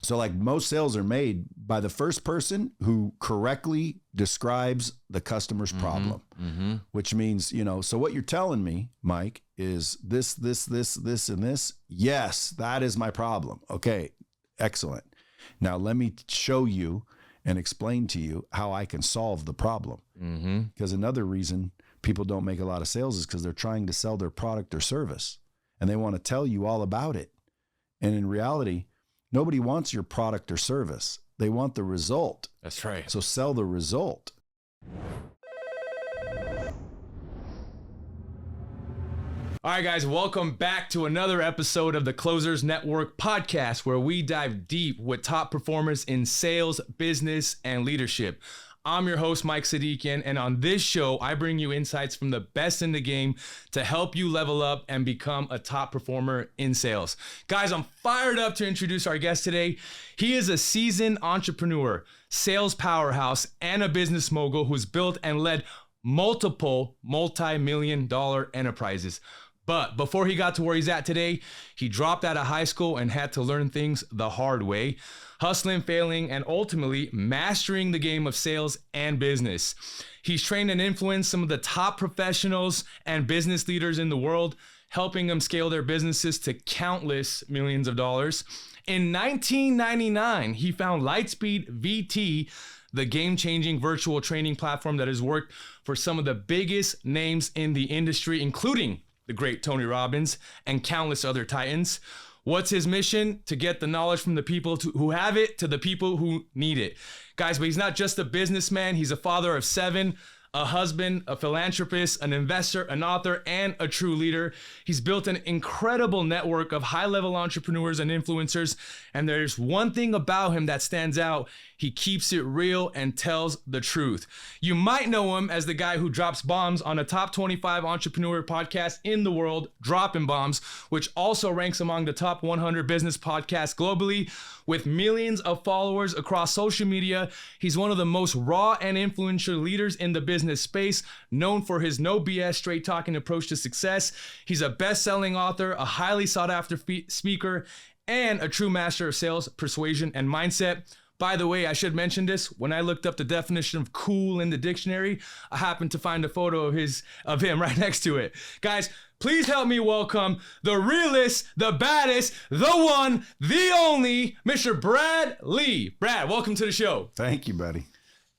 So like most sales are made by the first person who correctly describes the customer's problem, which means, so what you're telling me, Mike, is this, and this. Yes, that is my problem. Okay, excellent. Now let me show you and explain to you how I can solve the problem. Because another reason people don't make a lot of sales is because they're trying to sell their product or service and they want to tell you all about it. And in reality, nobody wants your product or service. They want the result. That's right. So sell the result. All right, guys, welcome back to another episode of the Closers Network podcast, where we dive deep with top performers in sales, business, and leadership. I'm your host, Mike Sadikian, and on this show, I bring you insights from the best in the game to help you level up and become a top performer in sales. Guys, I'm fired up to introduce our guest today. He is a seasoned entrepreneur, sales powerhouse, and a business mogul who's built and led multiple multi-million-dollar enterprises. But before he got to where he's at today, he dropped out of high school and had to learn things the hard way, hustling, failing, and ultimately mastering the game of sales and business. He's trained and influenced some of the top professionals and business leaders in the world, helping them scale their businesses to countless millions of dollars. In 1999, he found Lightspeed VT, the game-changing virtual training platform that has worked for some of the biggest names in the industry, including the great Tony Robbins and countless other titans. What's his mission? To get the knowledge from the people who have it to the people who need it. Guys, but he's not just a businessman. He's a father of 7, a husband, a philanthropist, an investor, an author, and a true leader. He's built an incredible network of high-level entrepreneurs and influencers. And there's one thing about him that stands out. He keeps it real and tells the truth. You might know him as the guy who drops bombs on a top 25 entrepreneur podcast in the world, Dropping Bombs, which also ranks among the top 100 business podcasts globally. With millions of followers across social media, he's one of the most raw and influential leaders in the business space, known for his no BS, straight talking approach to success. He's a best-selling author, a highly sought-after speaker, and a true master of sales, persuasion, and mindset. By the way, I should mention this. When I looked up the definition of cool in the dictionary, I happened to find a photo of him right next to it. Guys, please help me welcome the realest, the baddest, the one, the only, Mr. Brad Lea. Brad, welcome to the show. Thank you, buddy.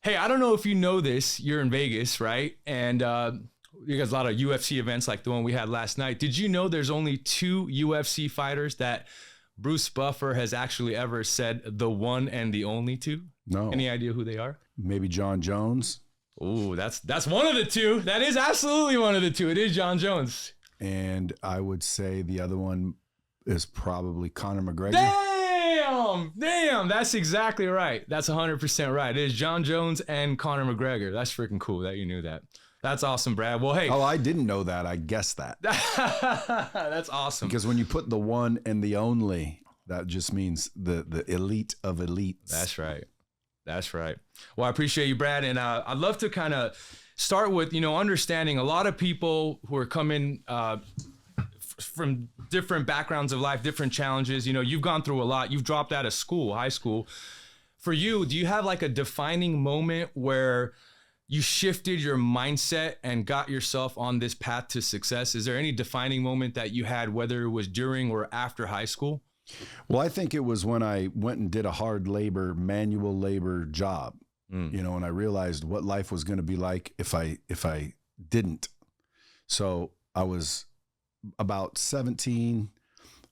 Hey, I don't know if you know this. You're in Vegas, right? And you guys a lot of UFC events like the one we had last night. Did you know there's only 2 UFC fighters that Bruce Buffer has actually ever said the one and the only to? No. Any idea who they are? Maybe John Jones. Oh, that's one of the 2. That is absolutely one of the 2. It is John Jones. And I would say the other one is probably Conor McGregor. Damn, that's exactly right. That's 100% right. It is John Jones and Conor McGregor. That's freaking cool that you knew that. That's awesome, Brad. Well, hey. Oh, I didn't know that. I guessed that. That's awesome. Because when you put the one and the only, that just means the elite of elites. That's right. That's right. Well, I appreciate you, Brad. And I'd love to kind of start with, understanding a lot of people who are coming from different backgrounds of life, different challenges. You've gone through a lot. You've dropped out of school, high school. For you, do you have like a defining moment where you shifted your mindset and got yourself on this path to success? Is there any defining moment that you had, whether it was during or after high school? Well, I think it was when I went and did a hard labor, manual labor job, and I realized what life was going to be like if I didn't. So I was about 17.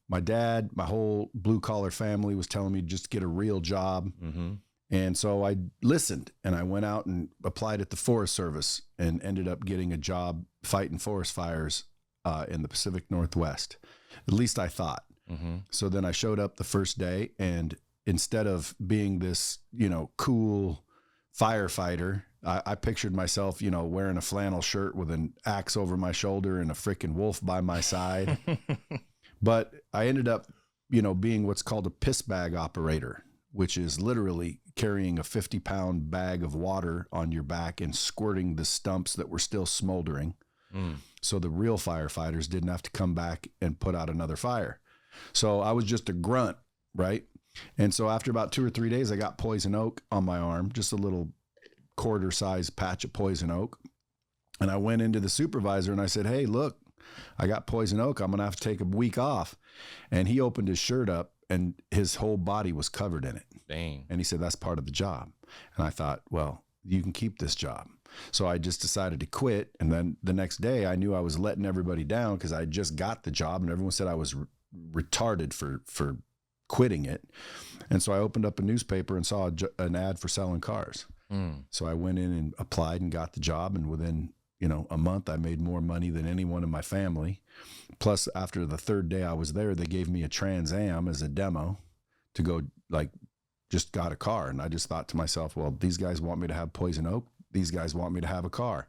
My dad, my whole blue collar family was telling me just get a real job. Mm-hmm. And so I listened and I went out and applied at the Forest Service and ended up getting a job fighting forest fires in the Pacific Northwest. At least I thought. Mm-hmm. So then I showed up the first day, and instead of being this, cool firefighter, I pictured myself, wearing a flannel shirt with an axe over my shoulder and a freaking wolf by my side. But I ended up, being what's called a piss bag operator, which is literally carrying a 50-pound bag of water on your back and squirting the stumps that were still smoldering. So the real firefighters didn't have to come back and put out another fire. So I was just a grunt, right? And so after about 2 or 3 days, I got poison oak on my arm, just a little quarter-sized patch of poison oak. And I went into the supervisor and I said, hey, look, I got poison oak. I'm going to have to take a week off. And he opened his shirt up and his whole body was covered in it. Dang. And he said, that's part of the job. And I thought, well, you can keep this job. So I just decided to quit. And then the next day I knew I was letting everybody down because I just got the job and everyone said I was retarded for quitting it. And so I opened up a newspaper and saw an ad for selling cars. So I went in and applied and got the job. And within, a month, I made more money than anyone in my family. Plus, after the third day I was there, they gave me a Trans Am as a demo to go, just got a car. And I just thought to myself, well, these guys want me to have poison oak. These guys want me to have a car,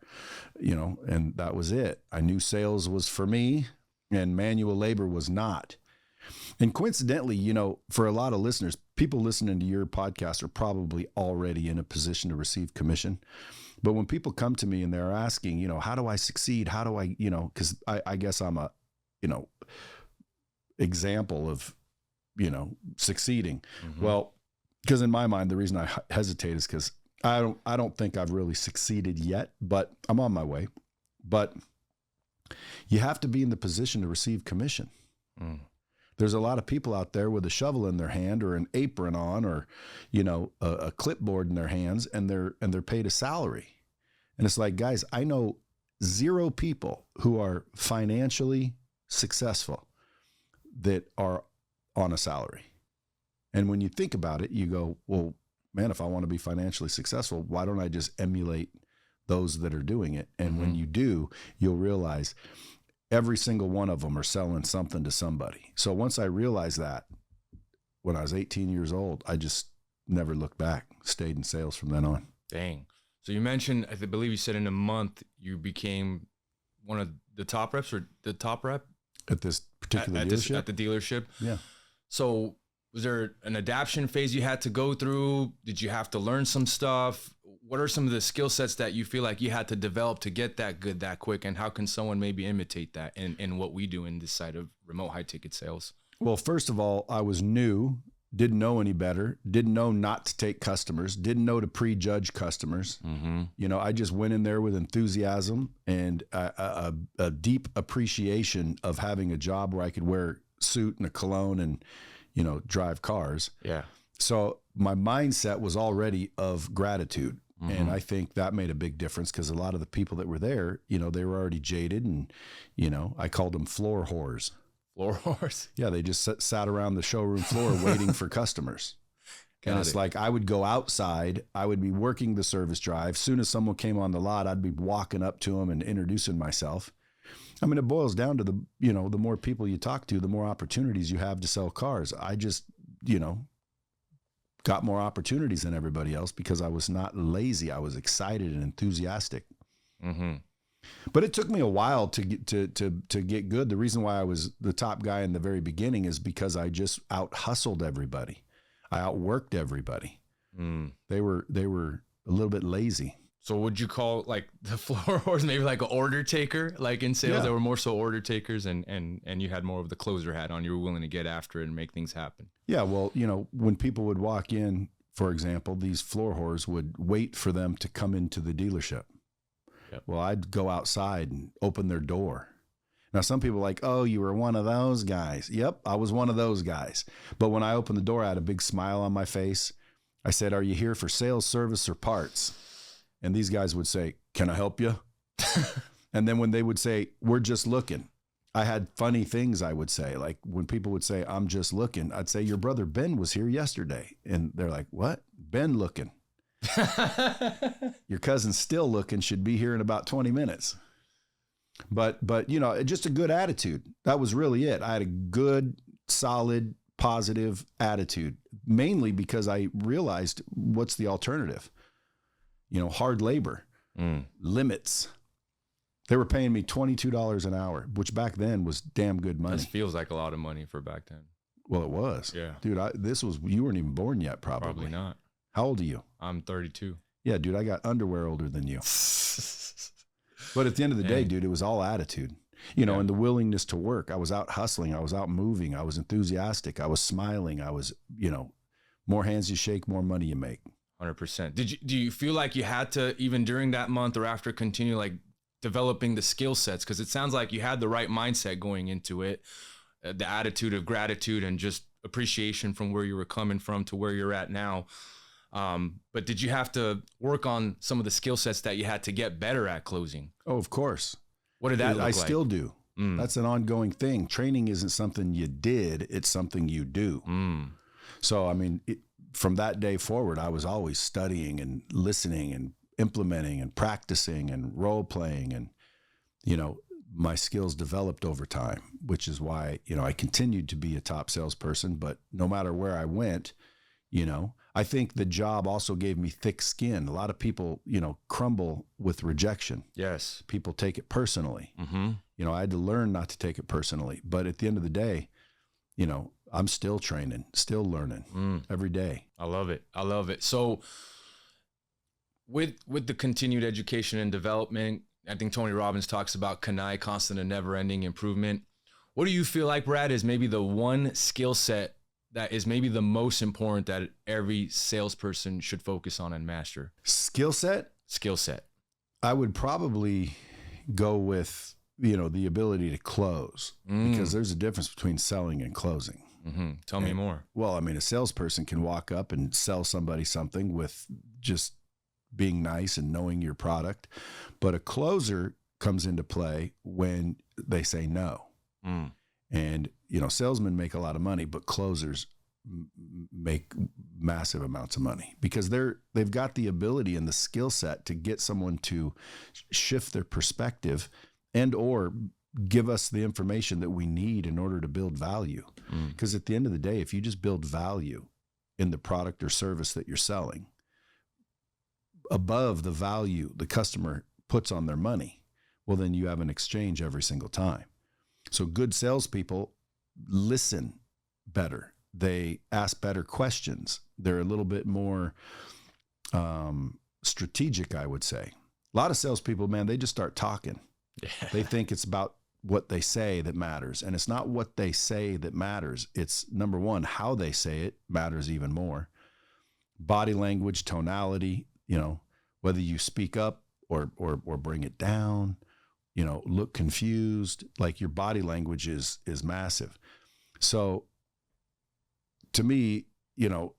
and that was it. I knew sales was for me and manual labor was not. And coincidentally, for a lot of listeners, people listening to your podcast are probably already in a position to receive commission. But when people come to me and they're asking, how do I succeed? How do I, because I guess I'm a, example of, succeeding. Mm-hmm. Well, because in my mind, the reason I hesitate is because I don't think I've really succeeded yet, but I'm on my way. But you have to be in the position to receive commission. There's a lot of people out there with a shovel in their hand or an apron on or, a clipboard in their hands and they're paid a salary. And it's like, guys, I know 0 people who are financially successful that are on a salary. And when you think about it, you go, well, man, if I want to be financially successful, why don't I just emulate those that are doing it? And when you do, you'll realize every single one of them are selling something to somebody. So once I realized that when I was 18 years old, I just never looked back, stayed in sales from then on. Dang. So you mentioned, I believe you said in a month, you became one of the top reps or the top rep? At this particular dealership? At the dealership? Yeah. So was there an adaptation phase you had to go through? Did you have to learn some stuff? What are some of the skill sets that you feel like you had to develop to get that good that quick? And how can someone maybe imitate that in what we do in this side of remote high ticket sales? Well, first of all, I was new, didn't know any better, didn't know not to take customers, didn't know to prejudge customers. I just went in there with enthusiasm and a deep appreciation of having a job where I could wear a suit and a cologne and, drive cars. Yeah. So my mindset was already of gratitude. And I think that made a big difference because a lot of the people that were there, they were already jaded and, I called them floor whores. Floor whores? Yeah, they just sat around the showroom floor waiting for customers. And it's like I would go outside, I would be working the service drive. Soon as someone came on the lot, I'd be walking up to them and introducing myself. I mean, it boils down to the more people you talk to, the more opportunities you have to sell cars. I just, got more opportunities than everybody else because I was not lazy. I was excited and enthusiastic. But it took me a while to get good. The reason why I was the top guy in the very beginning is because I just out hustled everybody. I outworked everybody. They were a little bit lazy. So would you call like the floor whores maybe like an order taker, like in sales? Yeah. They were more so order takers and you had more of the closer hat on. You were willing to get after it and make things happen. Yeah, well, when people would walk in, for example, these floor whores would wait for them to come into the dealership. Yep. Well, I'd go outside and open their door. Now, some people are like, oh, you were one of those guys. Yep, I was one of those guys. But when I opened the door, I had a big smile on my face. I said, are you here for sales, service, or parts? And these guys would say, can I help you? And then when they would say, we're just looking, I had funny things I would say. Like when people would say, I'm just looking, I'd say, your brother Ben was here yesterday. And they're like, what? Ben looking. Your cousin's still looking, should be here in about 20 minutes. But just a good attitude. That was really it. I had a good, solid, positive attitude, mainly because I realized what's the alternative. Hard labor, limits. They were paying me $22 an hour, which back then was damn good money. This feels like a lot of money for back then. Well, it was. Yeah. Dude, you weren't even born yet, probably. Probably not. How old are you? I'm 32. Yeah, dude, I got underwear older than you. But at the end of the day, dude, it was all attitude. And the willingness to work. I was out hustling. I was out moving. I was enthusiastic. I was smiling. I was, More hands you shake, more money you make. 100%. Do you feel like you had to, even during that month or after, continue like developing the skill sets? Because it sounds like you had the right mindset going into it, the attitude of gratitude and just appreciation from where you were coming from to where you're at now. But did you have to work on some of the skill sets that you had to get better at closing? Oh, of course. What did that look like? I still do. That's an ongoing thing. Training isn't something you did, it's something you do. So, I mean, from that day forward, I was always studying and listening and implementing and practicing and role playing. And, you know, my skills developed over time, which is why, you know, I continued to be a top salesperson. But no matter where I went, you know, I think the job also gave me thick skin. A lot of people, you know, crumble with rejection. Yes. People take it personally. You know, I had to learn not to take it personally. But at the end of the day, you know, I'm still training, still learning every day. I love it. I love it. So with the continued education and development, I think Tony Robbins talks about CANI, constant and never-ending improvement. What do you feel like, Brad, is maybe the one skill set that is maybe the most important that every salesperson should focus on and master? Skill set? Skill set. I would probably go with, you know, the ability to close, because there's a difference between selling and closing. Tell me more. Well, I mean, a salesperson can walk up and sell somebody something with just being nice and knowing your product. But a closer comes into play when they say no. And, you know, salesmen make a lot of money, but closers make massive amounts of money because they've got the ability and the skill set to get someone to shift their perspective and or give us the information that we need in order to build value. Because at the end of the day, if you just build value in the product or service that you're selling above the value the customer puts on their money, well, then you have an exchange every single time. So good salespeople listen better. They ask better questions. They're a little bit more strategic, I would say. A lot of salespeople, man, they just start talking. They think it's about what they say that matters. And it's not what they say that matters. It's, number one, how they say it matters even more. Body language, tonality, you know, whether you speak up or bring it down, you know, look confused, like your body language is massive. So to me, you know,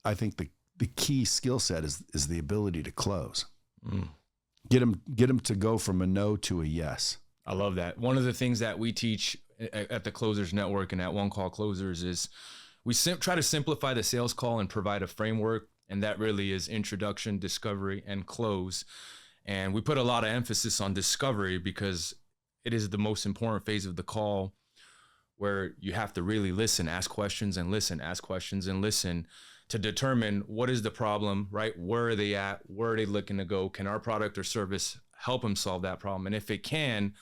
I think the key skill set is the ability to close. Get them to go from a no to a yes. I love that. One of the things that we teach at the Closers Network and at One Call Closers is we try to simplify the sales call and provide a framework. And that really is introduction, discovery, and close. And we put a lot of emphasis on discovery because it is the most important phase of the call where you have to really listen, ask questions and listen, ask questions and listen to determine what is the problem, right? Where are they at? Where are they looking to go? Can our product or service help them solve that problem? And if it can,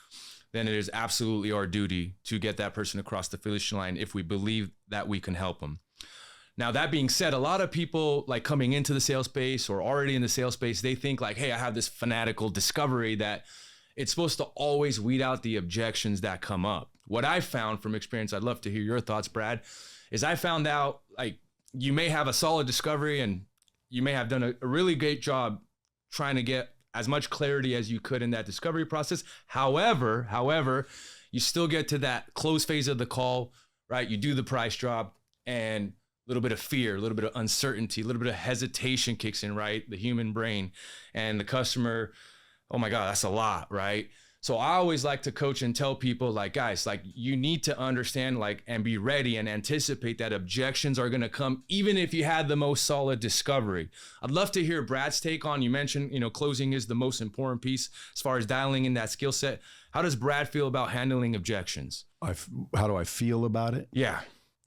then it is absolutely our duty to get that person across the finish line if we believe that we can help them. Now, that being said, a lot of people like coming into the sales space or already in the sales space, they think like, hey, I have this fanatical discovery that it's supposed to always weed out the objections that come up. What I found from experience, I'd love to hear your thoughts, Brad, is I found out like you may have a solid discovery and you may have done a really great job trying to get as much clarity as you could in that discovery process. However, you still get to that close phase of the call, right? You do the price drop and a little bit of fear, a little bit of uncertainty, a little bit of hesitation kicks in, right? The human brain and the customer, oh my God, that's a lot, right? So I always like to coach and tell people like, guys, like you need to understand like and be ready and anticipate that objections are going to come even if you had the most solid discovery. I'd love to hear Brad's take on, you mentioned, you know, closing is the most important piece as far as dialing in that skill set. How does Brad feel about handling objections? How do I feel about it? Yeah.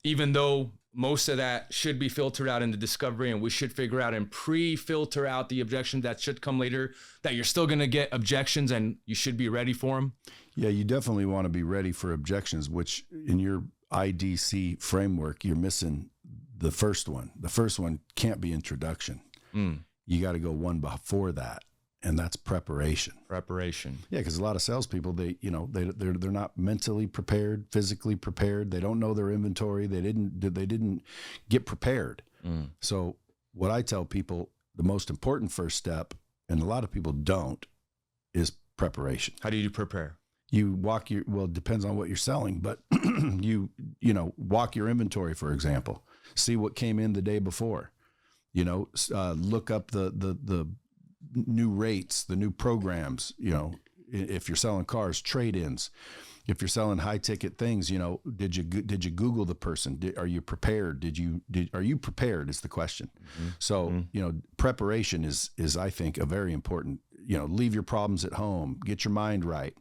Even though most of that should be filtered out in the discovery and we should figure out and pre-filter out the objections that should come later, that you're still going to get objections and you should be ready for them. Yeah, you definitely want to be ready for objections, which in your IDC framework, you're missing the first one. The first one can't be introduction. You got to go one before that. and that's preparation. Preparation. Yeah, because a lot of salespeople, they're not mentally prepared, physically prepared. They don't know their inventory. They didn't get prepared. So what I tell people, the most important first step, and a lot of people don't, is preparation. How do you prepare? You walk it depends on what you're selling, but you walk your inventory, for example, see what came in the day before, look up the new rates, the new programs, if you're selling cars, trade-ins, if you're selling high ticket things, did you Google the person? Are you prepared? Are you prepared is the question. Mm-hmm. So, preparation is I think a very important, leave your problems at home, get your mind right,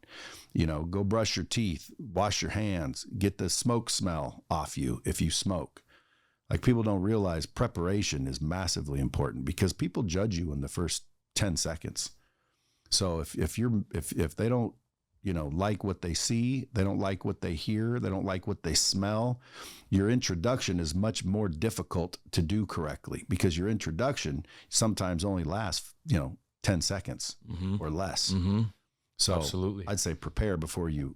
go brush your teeth, wash your hands, get the smoke smell off you if you smoke. Like, people don't realize preparation is massively important because people judge you in the first 10 seconds. So if they don't, like what they see, they don't like what they hear, they don't like what they smell, your introduction is much more difficult to do correctly, because your introduction sometimes only lasts, 10 seconds or less. Mm-hmm. So absolutely, I'd say prepare before you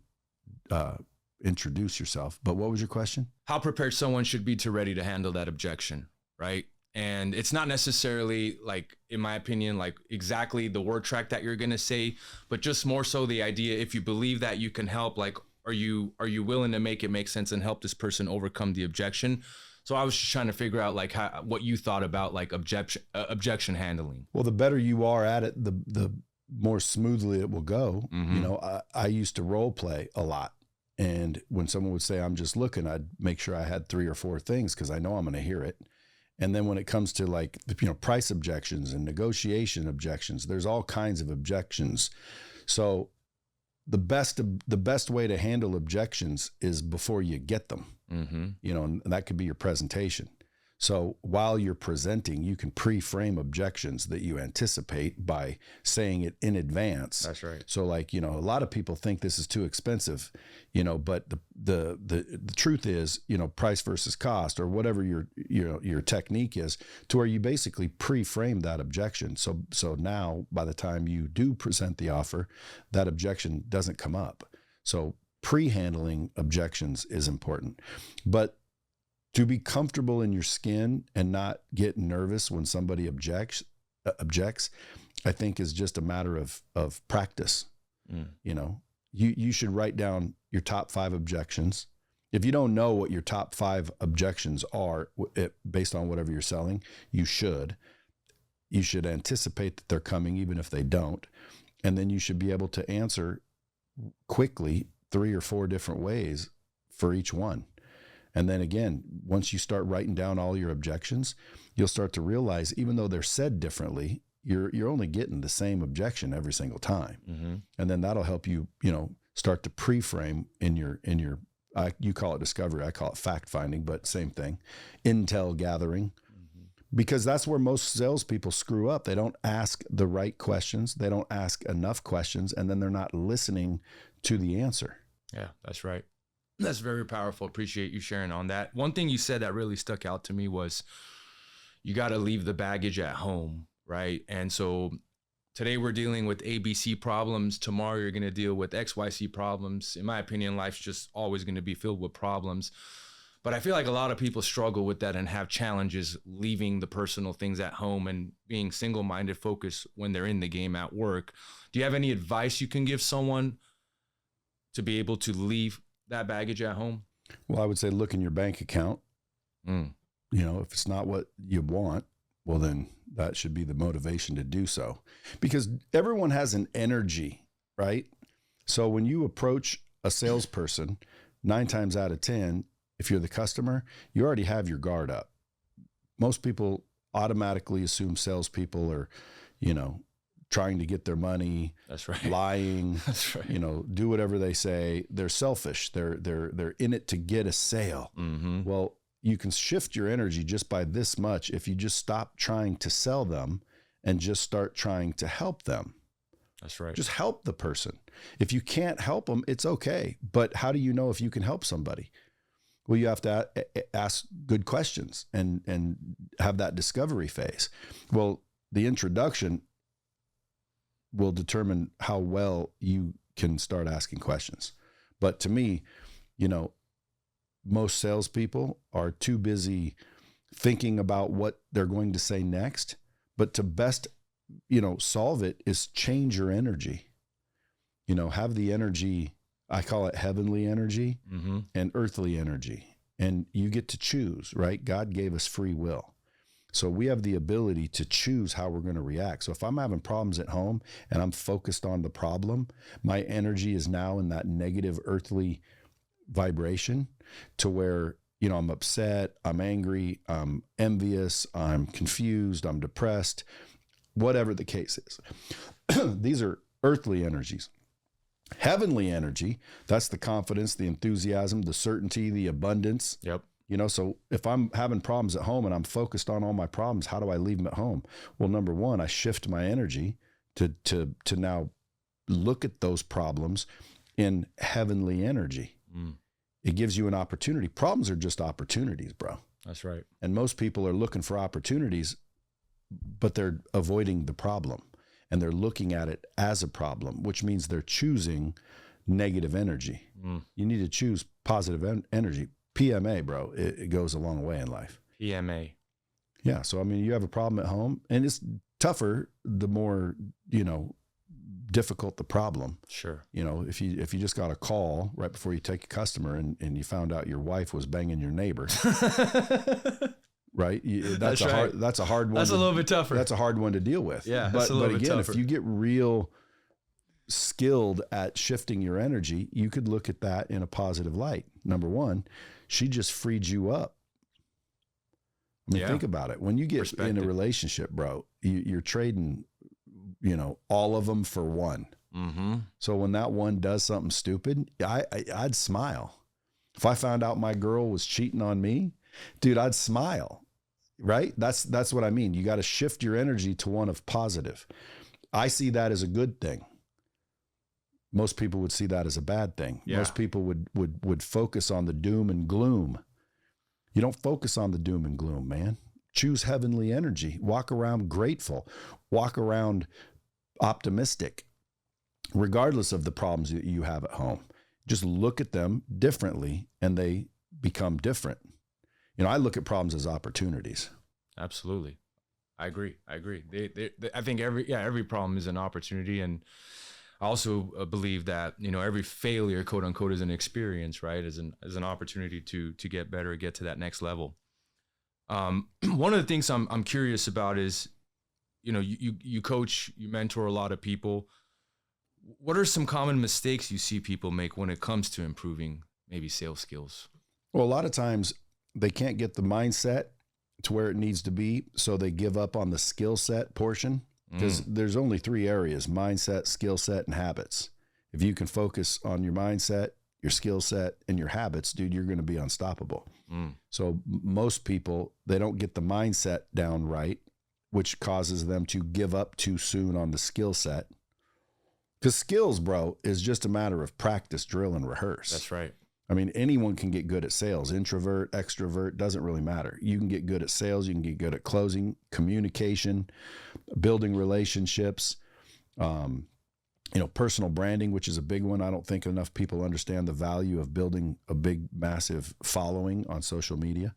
introduce yourself. But what was your question? How prepared someone should be ready to handle that objection, right? And it's not necessarily, like, in my opinion, like exactly the word track that you're going to say, but just more so the idea, if you believe that you can help, like, are you willing to make it make sense and help this person overcome the objection? So I was just trying to figure out, like, what you thought about, like, objection handling. Well, the better you are at it, the more smoothly it will go. Mm-hmm. I used to role play a lot. And when someone would say, I'm just looking, I'd make sure I had 3 or 4 things, because I know I'm going to hear it. And then when it comes to, like, price objections and negotiation objections, there's all kinds of objections. So the best way to handle objections is before you get them, and that could be your presentation. So while you're presenting, you can pre-frame objections that you anticipate by saying it in advance. That's right. So, like, a lot of people think this is too expensive, but the truth is, price versus cost, or whatever your technique is, to where you basically pre-frame that objection. So now by the time you do present the offer, that objection doesn't come up. So pre-handling objections is important. But to be comfortable in your skin and not get nervous when somebody objects, I think is just a matter of practice. You should write down your top 5 objections. If you don't know what your top 5 objections are, based on whatever you're selling, you should anticipate that they're coming, even if they don't. And then you should be able to answer quickly 3 or 4 different ways for each one. And then again, once you start writing down all your objections, you'll start to realize, even though they're said differently, you're only getting the same objection every single time. Mm-hmm. And then that'll help you, start to pre-frame in your you call it discovery, I call it fact finding, but same thing, intel gathering. Mm-hmm. Because that's where most salespeople screw up. They don't ask the right questions. They don't ask enough questions, and then they're not listening to the answer. Yeah, that's right. That's very powerful. Appreciate you sharing on that. One thing you said that really stuck out to me was you got to leave the baggage at home, right? And so today we're dealing with ABC problems. Tomorrow you're going to deal with XYZ problems. In my opinion, life's just always going to be filled with problems. But I feel like a lot of people struggle with that and have challenges leaving the personal things at home and being single-minded focused when they're in the game at work. Do you have any advice you can give someone to be able to leave that baggage at home? Well, I would say look in your bank account. If it's not what you want, well, then that should be the motivation to do so, because everyone has an energy, right? So when you approach a salesperson, 9 times out of 10, if you're the customer, you already have your guard up. Most people automatically assume salespeople are, trying to get their money. That's right. Lying. That's right. Do whatever they say. They're selfish. They're in it to get a sale. Mm-hmm. Well, you can shift your energy just by this much if you just stop trying to sell them and just start trying to help them. That's right. Just help the person. If you can't help them, it's okay. But how do you know if you can help somebody? Well, you have to ask good questions and have that discovery phase. Well, the introduction will determine how well you can start asking questions. But to me, you know, most salespeople are too busy thinking about what they're going to say next. But to best, you know, solve it is change your energy. You know, have the energy, I call it heavenly energy and earthly energy. And you get to choose, right? God gave us free will. So we have the ability to choose how we're going to react. So if I'm having problems at home and I'm focused on the problem, my energy is now in that negative earthly vibration to where, you know, I'm upset, I'm angry, I'm envious, I'm confused, I'm depressed, whatever the case is. These are earthly energies. Heavenly energy, that's the confidence, the enthusiasm, the certainty, the abundance. Yep. You know, so if I'm having problems at home and I'm focused on all my problems, how do I leave them at home? Well, number one, I shift my energy to now look at those problems in heavenly energy. It gives you an opportunity. Problems are just opportunities, bro. That's right. And most people are looking for opportunities, but they're avoiding the problem. And they're looking at it as a problem, which means they're choosing negative energy. You need to choose positive energy. PMA, bro, it goes a long way in life. PMA. Yeah. So, I mean, you have a problem at home and it's tougher the more, you know, difficult the problem. Sure. You know, if you just got a call right before you take a customer and you found out your wife was banging your neighbor. Right. That's a hard one. That's a little bit tougher. That's a hard one to deal with. Yeah. But again, tougher. if you get real skilled at shifting your energy, you could look at that in a positive light. Number one, she just freed you up. I mean, think about it. When you get in a relationship, bro, you're trading, you know, all of them for one. So when that one does something stupid, I'd smile. If I found out my girl was cheating on me, dude, I'd smile. Right? That's what I mean. You got to shift your energy to one of positive. I see that as a good thing. Most people would see that as a bad thing. Yeah. Most people would focus on the doom and gloom. You don't focus on the doom and gloom, man. Choose heavenly energy. Walk around grateful. Walk around optimistic, regardless of the problems that you have at home. Just look at them differently and they become different. You know, I look at problems as opportunities. Absolutely. I agree. I think every problem is an opportunity. And I also believe that, you know, every failure, quote unquote, is an experience, right? As an opportunity to get better, get to that next level. One of the things I'm curious about is, you know, you coach, you mentor a lot of people. What are some common mistakes you see people make when it comes to improving maybe sales skills? Well, a lot of times they can't get the mindset to where it needs to be, so they give up on the skill set portion. Because there's only three areas: mindset, skill set, and habits. If you can focus on your mindset, your skill set, and your habits, dude, you're going to be unstoppable. So most people, they don't get the mindset down right, which causes them to give up too soon on the skill set. Because skills, bro, is just a matter of practice, drill, and rehearse. That's right. I mean, anyone can get good at sales. Introvert, extrovert, doesn't really matter. You can get good at sales. You can get good at closing, communication, building relationships, you know, personal branding, which is a big one. I don't think enough people understand the value of building a big, massive following on social media.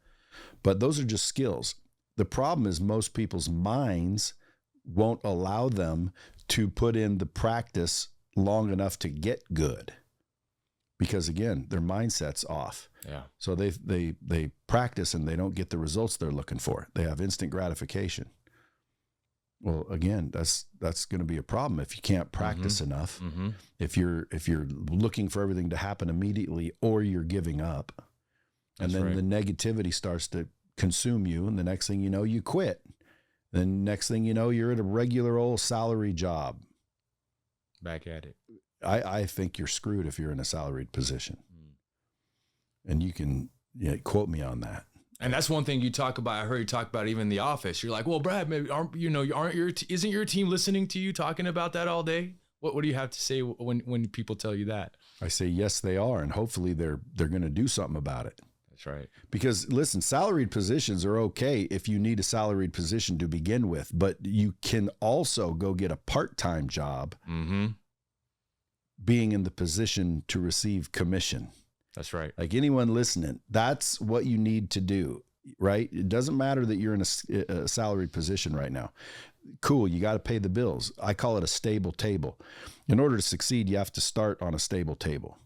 But those are just skills. The problem is most people's minds won't allow them to put in the practice long enough to get good. Because again, their mindset's off. Yeah. So they practice and they don't get the results they're looking for. They have instant gratification. Well, again, that's going to be a problem if you can't practice enough. If you're looking for everything to happen immediately, or you're giving up, and then the negativity starts to consume you, and the next thing you know, you quit. Then next thing you know, you're at a regular old salary job. Back at it. I think you're screwed if you're in a salaried position. And you can quote me on that. And that's one thing you talk about. I heard you talk about even in the office. You're like, well, Brad, maybe isn't your team listening to you talking about that all day? What do you have to say when people tell you that? I say, yes, they are. And hopefully they're going to do something about it. That's right. Because listen, salaried positions are okay if you need a salaried position to begin with, but you can also go get a part-time job being in the position to receive commission. That's right. Like anyone listening, that's what you need to do, right? It doesn't matter that you're in a salaried position right now. Cool, you got to pay the bills. I call it a stable table. In order to succeed, you have to start on a stable table,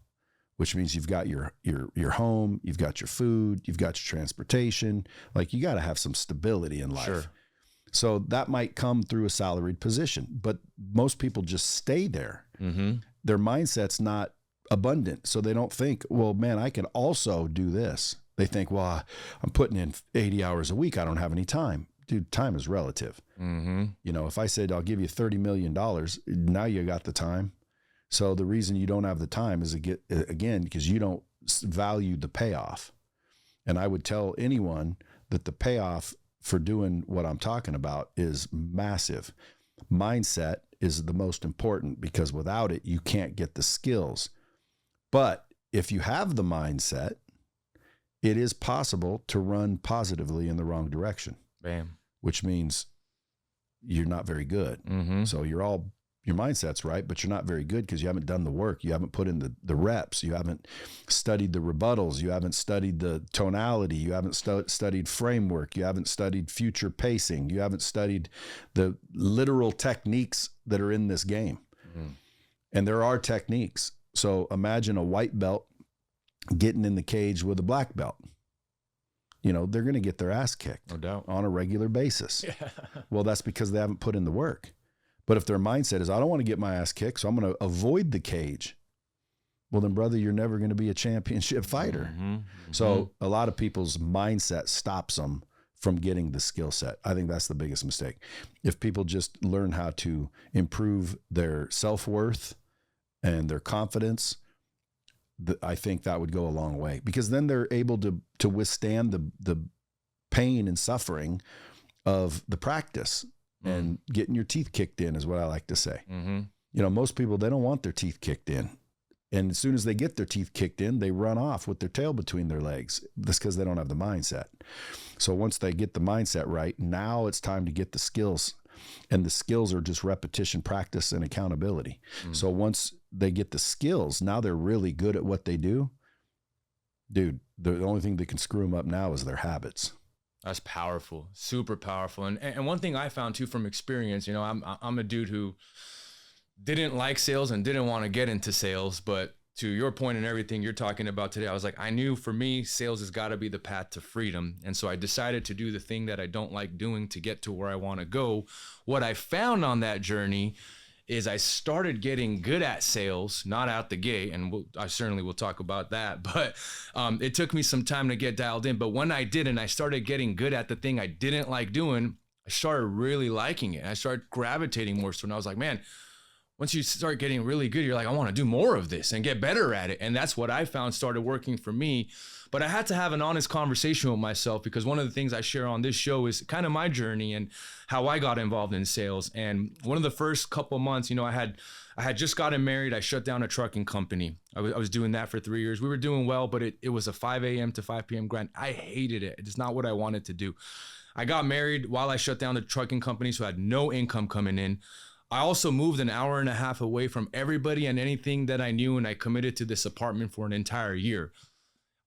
which means you've got your home, you've got your food, you've got your transportation. Like you got to have some stability in life. Sure. So that might come through a salaried position, but most people just stay there. Their mindset's not abundant. So they don't think, well, man, I can also do this. They think, well, I'm putting in 80 hours a week. I don't have any time. Dude, time is relative. You know, if I said, I'll give you $30 million, now you got the time. So the reason you don't have the time is again, because you don't value the payoff. And I would tell anyone that the payoff for doing what I'm talking about is massive. Mindset is the most important because without it, you can't get the skills. But if you have the mindset, it is possible to run positively in the wrong direction. Bam. Which means you're not very good. So your mindset's right, but you're not very good because you haven't done the work. You haven't put in the reps. You haven't studied the rebuttals. You haven't studied the tonality. You haven't studied framework. You haven't studied future pacing. You haven't studied the literal techniques that are in this game. And there are techniques. So imagine a white belt getting in the cage with a black belt. You know, they're going to get their ass kicked, no doubt, on a regular basis. Well, that's because they haven't put in the work. But if their mindset is, I don't want to get my ass kicked, so I'm going to avoid the cage. Well, then, brother, you're never going to be a championship fighter. So a lot of people's mindset stops them from getting the skill set. I think that's the biggest mistake. If people just learn how to improve their self-worth and their confidence, I think that would go a long way, because then they're able to withstand the pain and suffering of the practice and getting your teeth kicked in is what I like to say. You know, most people, they don't want their teeth kicked in. And as soon as they get their teeth kicked in, they run off with their tail between their legs. That's because they don't have the mindset. So once they get the mindset right, now it's time to get the skills. And the skills are just repetition, practice, and accountability. So once they get the skills, now they're really good at what they do. Dude, the only thing that can screw them up now is their habits. That's powerful, super powerful. And one thing I found too from experience, you know, I'm a dude who didn't like sales and didn't want to get into sales, but to your point and everything you're talking about today, I was like, I knew for me, sales has got to be the path to freedom. And so I decided to do the thing that I don't like doing to get to where I want to go. What I found on that journey is I started getting good at sales, not out the gate, and I certainly will talk about that, but it took me some time to get dialed in. But when I did, and I started getting good at the thing I didn't like doing, I started really liking it. I started gravitating more. So I was like, man, once you start getting really good, you're like, I want to do more of this and get better at it. And that's what I found started working for me. But I had to have an honest conversation with myself, because one of the things I share on this show is kind of my journey and how I got involved in sales. And one of the first couple of months, you know, I had just gotten married. I shut down a trucking company. I was doing that for 3 years. We were doing well, but it was a 5 a.m. to 5 p.m. grind. I hated it. It's not what I wanted to do. I got married while I shut down the trucking company, so I had no income coming in. I also moved an hour and a half away from everybody and anything that I knew, and I committed to this apartment for an entire year,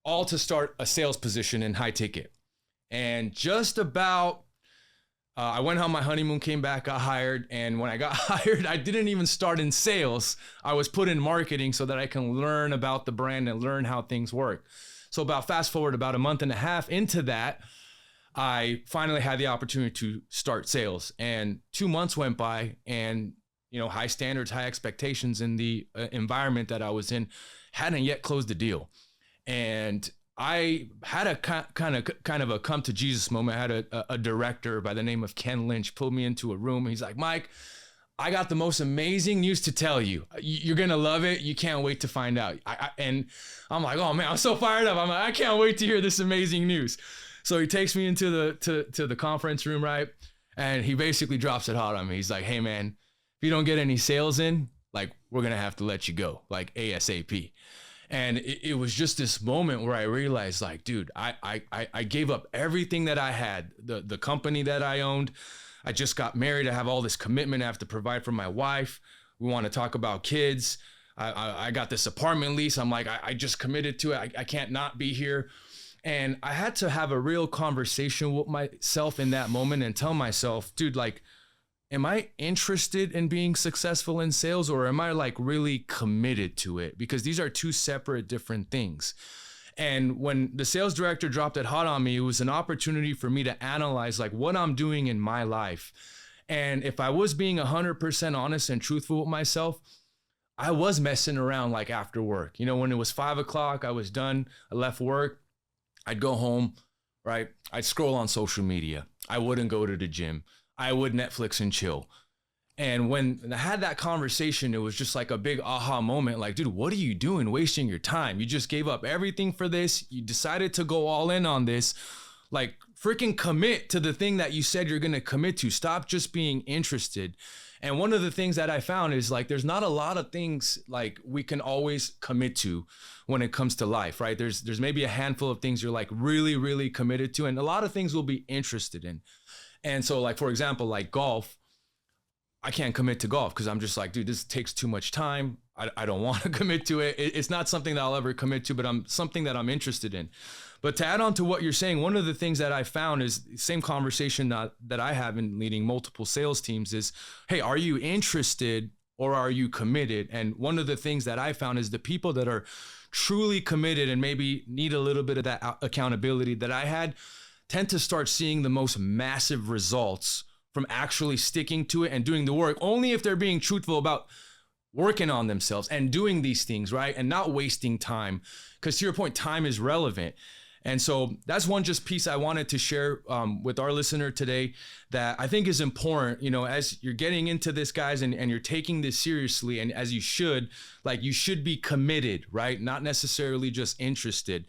all to start a sales position in high ticket. And just about, I went on my honeymoon, came back, got hired, and when I got hired, I didn't even start in sales. I was put in marketing so that I can learn about the brand and learn how things work. So fast forward about a month and a half into that, I finally had the opportunity to start sales, and 2 months went by, and, you know, high standards, high expectations in the environment that I was in, hadn't yet closed the deal. And I had a kind of a come to Jesus moment. I had a director by the name of Ken Lynch pull me into a room. He's like, Mike, I got the most amazing news to tell you. You're going to love it. You can't wait to find out. And I'm like, oh man, I'm so fired up. I'm like, I can't wait to hear this amazing news. So he takes me into the conference room, right? And he basically drops it hot on me. He's like, hey man, if you don't get any sales in, like, we're going to have to let you go, like ASAP. And it was just this moment where I realized, like, dude, I gave up everything that I had, the company that I owned. I just got married. I have all this commitment I have to provide for my wife. We want to talk about kids. I got this apartment lease. I'm like, I just committed to it. I can't not be here. And I had to have a real conversation with myself in that moment and tell myself, dude, like, am I interested in being successful in sales, or am I like really committed to it? Because these are two separate different things. And when the sales director dropped it hot on me, it was an opportunity for me to analyze like what I'm doing in my life. And if I was being 100% honest and truthful with myself, I was messing around like after work. You know, when it was 5 o'clock, I was done. I left work. I'd go home, right? I'd scroll on social media. I wouldn't go to the gym. I would Netflix and chill. And when I had that conversation, it was just like a big aha moment. Like, dude, what are you doing wasting your time? You just gave up everything for this. You decided to go all in on this. Like, freaking commit to the thing that you said you're going to commit to. Stop just being interested. And one of the things that I found is like, there's not a lot of things like we can always commit to when it comes to life, right? There's maybe a handful of things you're like really, really committed to. And a lot of things we'll be interested in. And so like, for example, like golf, I can't commit to golf because I'm just like, dude, this takes too much time. I don't want to commit to it. It's not something that I'll ever commit to, but something that I'm interested in. But to add on to what you're saying, one of the things that I found is the same conversation that I have in leading multiple sales teams is, hey, are you interested or are you committed? And one of the things that I found is the people that are truly committed and maybe need a little bit of that accountability that I had tend to start seeing the most massive results from actually sticking to it and doing the work, only if they're being truthful about working on themselves and doing these things, right? And not wasting time. Because to your point, time is relevant. And so that's one just piece I wanted to share with our listener today that I think is important, you know, as you're getting into this, guys, and you're taking this seriously, and as you should, like, you should be committed, right? Not necessarily just interested.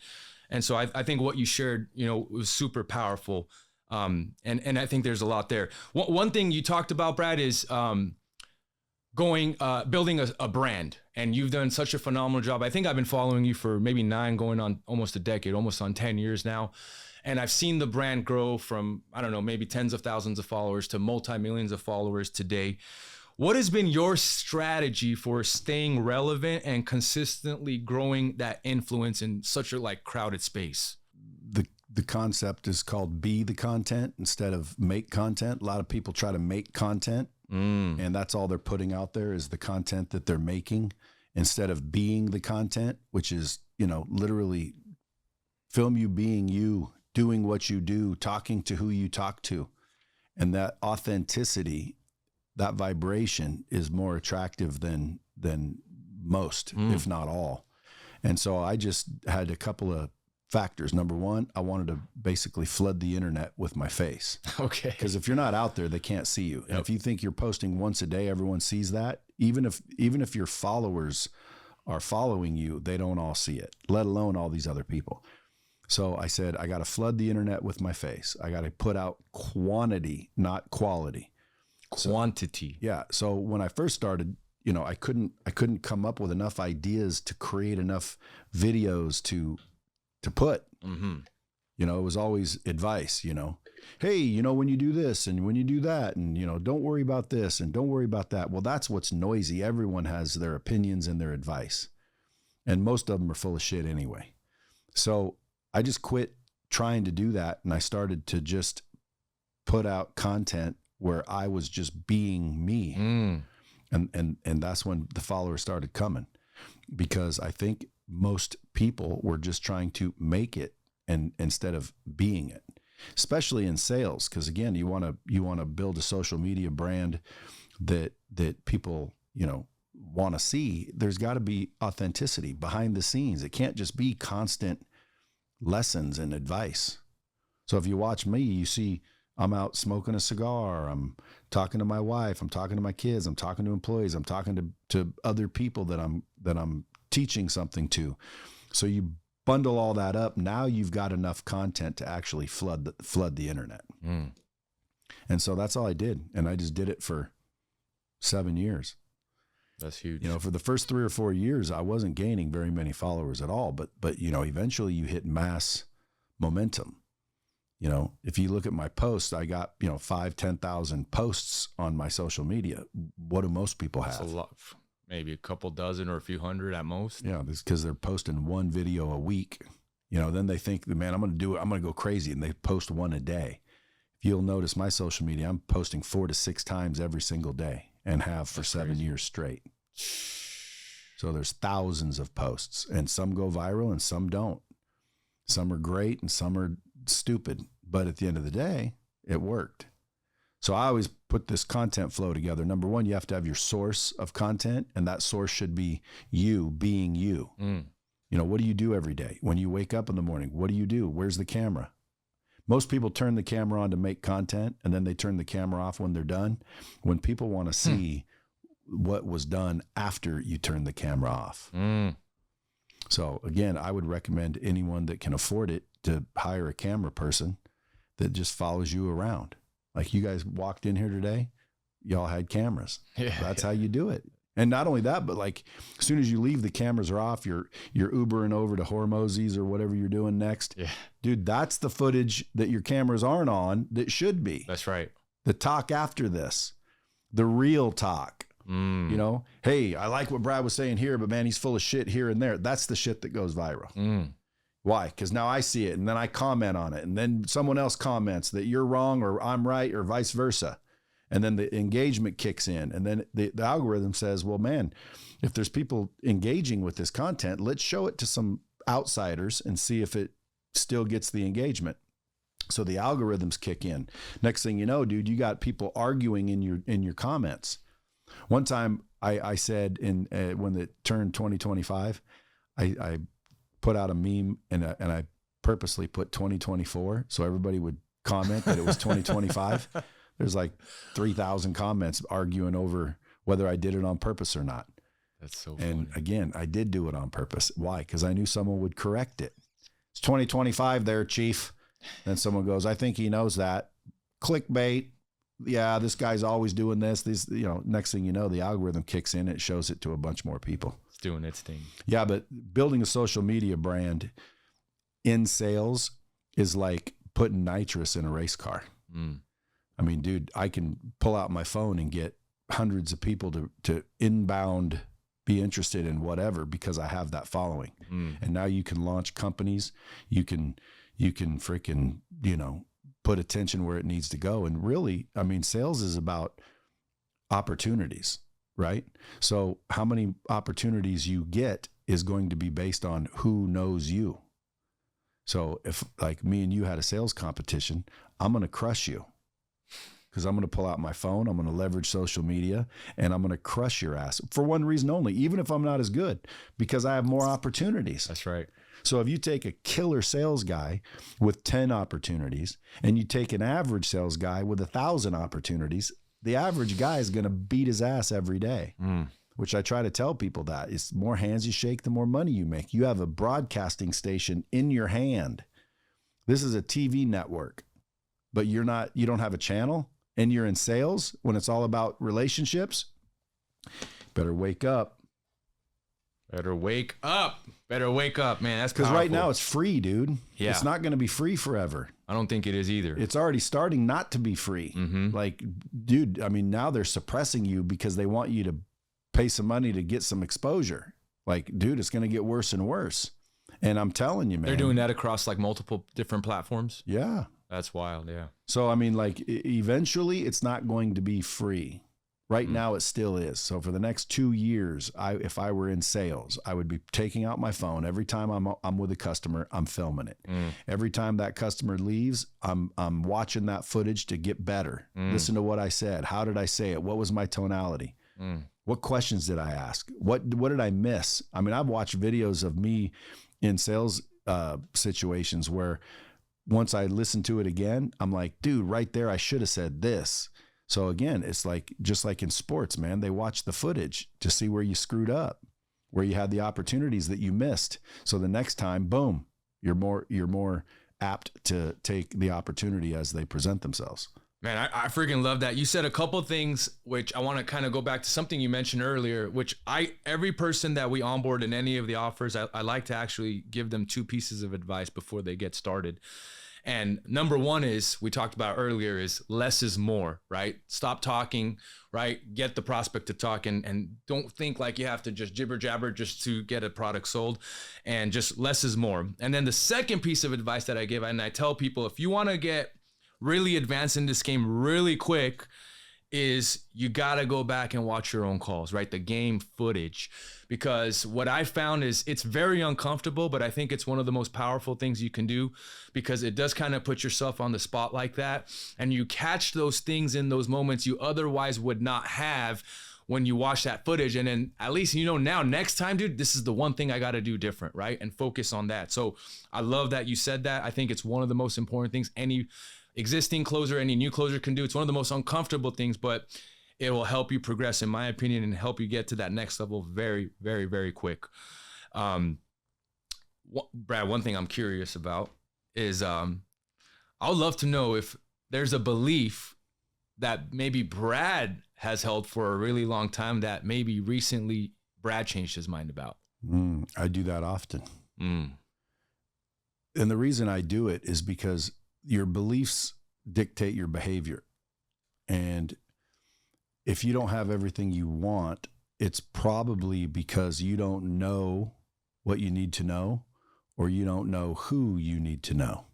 And so I think what you shared, you know, was super powerful. And I think there's a lot there. One thing you talked about, Brad, is building a brand. And you've done such a phenomenal job. I think I've been following you for maybe 9, going on almost a decade, almost on 10 years now. And I've seen the brand grow from, I don't know, maybe tens of thousands of followers to multi-millions of followers today. What has been your strategy for staying relevant and consistently growing that influence in such a like crowded space? The concept is called be the content instead of make content. A lot of people try to make content, and that's all they're putting out there is the content that they're making instead of being the content, which is, you know, literally film you being you, doing what you do, talking to who you talk to. And that authenticity, that vibration is more attractive than most, if not all. And so I just had a couple of factors. Number one, I wanted to basically flood the internet with my face. Okay. Because if you're not out there, they can't see you. And if you think you're posting once a day, everyone sees that. Even if your followers are following you, they don't all see it, let alone all these other people. So I said, I got to flood the internet with my face. I got to put out quantity, not quality. Quantity. Yeah. So when I first started, you know, I couldn't come up with enough ideas to create enough videos to put, you know, it was always advice, you know, hey, you know, when you do this and when you do that, and, you know, don't worry about this and don't worry about that. Well, that's what's noisy. Everyone has their opinions and their advice, and most of them are full of shit anyway. So I just quit trying to do that. And I started to just put out content where I was just being me. And that's when the followers started coming, because I think most people were just trying to make it and instead of being it, especially in sales. Cause again, you want to build a social media brand that people, you know, want to see. There's got to be authenticity behind the scenes. It can't just be constant lessons and advice. So if you watch me, you see I'm out smoking a cigar. I'm talking to my wife. I'm talking to my kids. I'm talking to employees. I'm talking to other people that I'm teaching something to. So you bundle all that up. Now you've got enough content to actually flood the internet. And so that's all I did. And I just did it for 7 years. That's huge. You know, for the first 3 or 4 years, I wasn't gaining very many followers at all. But you know, eventually you hit mass momentum. You know, if you look at my posts, I got, 5,000-10,000 posts on my social media. What do most people have? That's a lot. Maybe a couple dozen or a few hundred at most. Yeah, because they're posting one video a week. You know, then they think, man, I'm going to do it. I'm going to go crazy. And they post one a day. If you'll notice my social media, I'm posting 4 to 6 times every single day and have for 7 years straight. So there's thousands of posts, and some go viral and some don't. Some are great and some are stupid, but at the end of the day, it worked. So I always put this content flow together. Number one, you have to have your source of content, and that source should be you being you. You know, what do you do every day? When you wake up in the morning, what do you do? Where's the camera? Most people turn the camera on to make content, and then they turn the camera off when they're done. When people want to see what was done after you turn the camera off. So again, I would recommend anyone that can afford it to hire a camera person that just follows you around. Like you guys walked in here today, y'all had cameras. That's how you do it. And not only that, but like as soon as you leave, the cameras are off. You're Ubering over to Hormozzi's or whatever you're doing next. Yeah. Dude, that's the footage that your cameras aren't on that should be. That's right. The talk after this, the real talk. You know, hey, I like what Brad was saying here, but man, he's full of shit here and there. That's the shit that goes viral. Why? Because now I see it and then I comment on it and then someone else comments that you're wrong or I'm right or vice versa. And then the engagement kicks in and then the algorithm says, well, man, if there's people engaging with this content, let's show it to some outsiders and see if it still gets the engagement. So the algorithms kick in. Next thing you know, dude, you got people arguing in your comments. One time I said when it turned 2025, I put out a meme and I purposely put 2024 so everybody would comment that it was 2025. There's like 3,000 comments arguing over whether I did it on purpose or not. That's so funny. And again, I did do it on purpose. Why? Because I knew someone would correct it. It's 2025 there, Chief. Then someone goes, I think he knows that. Clickbait. Yeah, this guy's always doing this. Next thing you know, the algorithm kicks in. It shows it to a bunch more people. It's doing its thing. Yeah, but building a social media brand in sales is like putting nitrous in a race car. I mean, dude, I can pull out my phone and get hundreds of people to inbound be interested in whatever because I have that following. And now you can launch companies. You can freaking, put attention where it needs to go. And really, I mean, sales is about opportunities, right? So how many opportunities you get is going to be based on who knows you. So if like me and you had a sales competition, I'm going to crush you because I'm going to pull out my phone. I'm going to leverage social media and I'm going to crush your ass for one reason only, even if I'm not as good, because I have more opportunities. That's right. So if you take a killer sales guy with 10 opportunities and you take an average sales guy with 1,000 opportunities, the average guy is going to beat his ass every day, which I try to tell people that it's more hands you shake, the more money you make. You have a broadcasting station in your hand. This is a TV network, but you don't have a channel and you're in sales when it's all about relationships. Better wake up. Better wake up. Better wake up, man. That's because right now it's free, dude. Yeah. It's not going to be free forever. I don't think it is either. It's already starting not to be free. Like, dude, I mean, now they're suppressing you because they want you to pay some money to get some exposure. Like, dude, it's going to get worse and worse. And I'm telling you, man. They're doing that across like multiple different platforms. Yeah. That's wild. Yeah. So, I mean, like eventually it's not going to be free. Right now it still is. So for the next 2 years, if I were in sales, I would be taking out my phone. Every time I'm with a customer, I'm filming it. Every time that customer leaves, I'm watching that footage to get better. Listen to what I said. How did I say it? What was my tonality? What questions did I ask? What did I miss? I mean, I've watched videos of me in sales situations where once I listen to it again, I'm like, dude, right there, I should have said this. So again, it's like, just like in sports, man, they watch the footage to see where you screwed up, where you had the opportunities that you missed. So the next time, boom, you're more apt to take the opportunity as they present themselves. Man, I freaking love that. You said a couple things, which I want to kind of go back to something you mentioned earlier, which every person that we onboard in any of the offers, I like to actually give them 2 pieces of advice before they get started. And number 1 is, we talked about earlier, is less is more, right? Stop talking, right? Get the prospect to talk, and don't think like you have to just jibber jabber just to get a product sold, and just less is more. And then the second piece of advice that I give, and I tell people, if you want to get really advance in this game really quick, is you got to go back and watch your own calls, right? The game footage. Because what I found is it's very uncomfortable, but I think it's one of the most powerful things you can do, because it does kind of put yourself on the spot like that. And you catch those things in those moments you otherwise would not have when you watch that footage. And then at least, now next time, dude, this is the one thing I got to do different, right? And focus on that. So I love that you said that. I think it's one of the most important things any existing closer, any new closer can do. It's one of the most uncomfortable things, but it will help you progress, in my opinion, and help you get to that next level very, very, very quick. Brad, one thing I'm curious about is I would love to know if there's a belief that maybe Brad has held for a really long time that maybe recently Brad changed his mind about. I do that often. And the reason I do it is because your beliefs dictate your behavior. And if you don't have everything you want, it's probably because you don't know what you need to know, or you don't know who you need to know.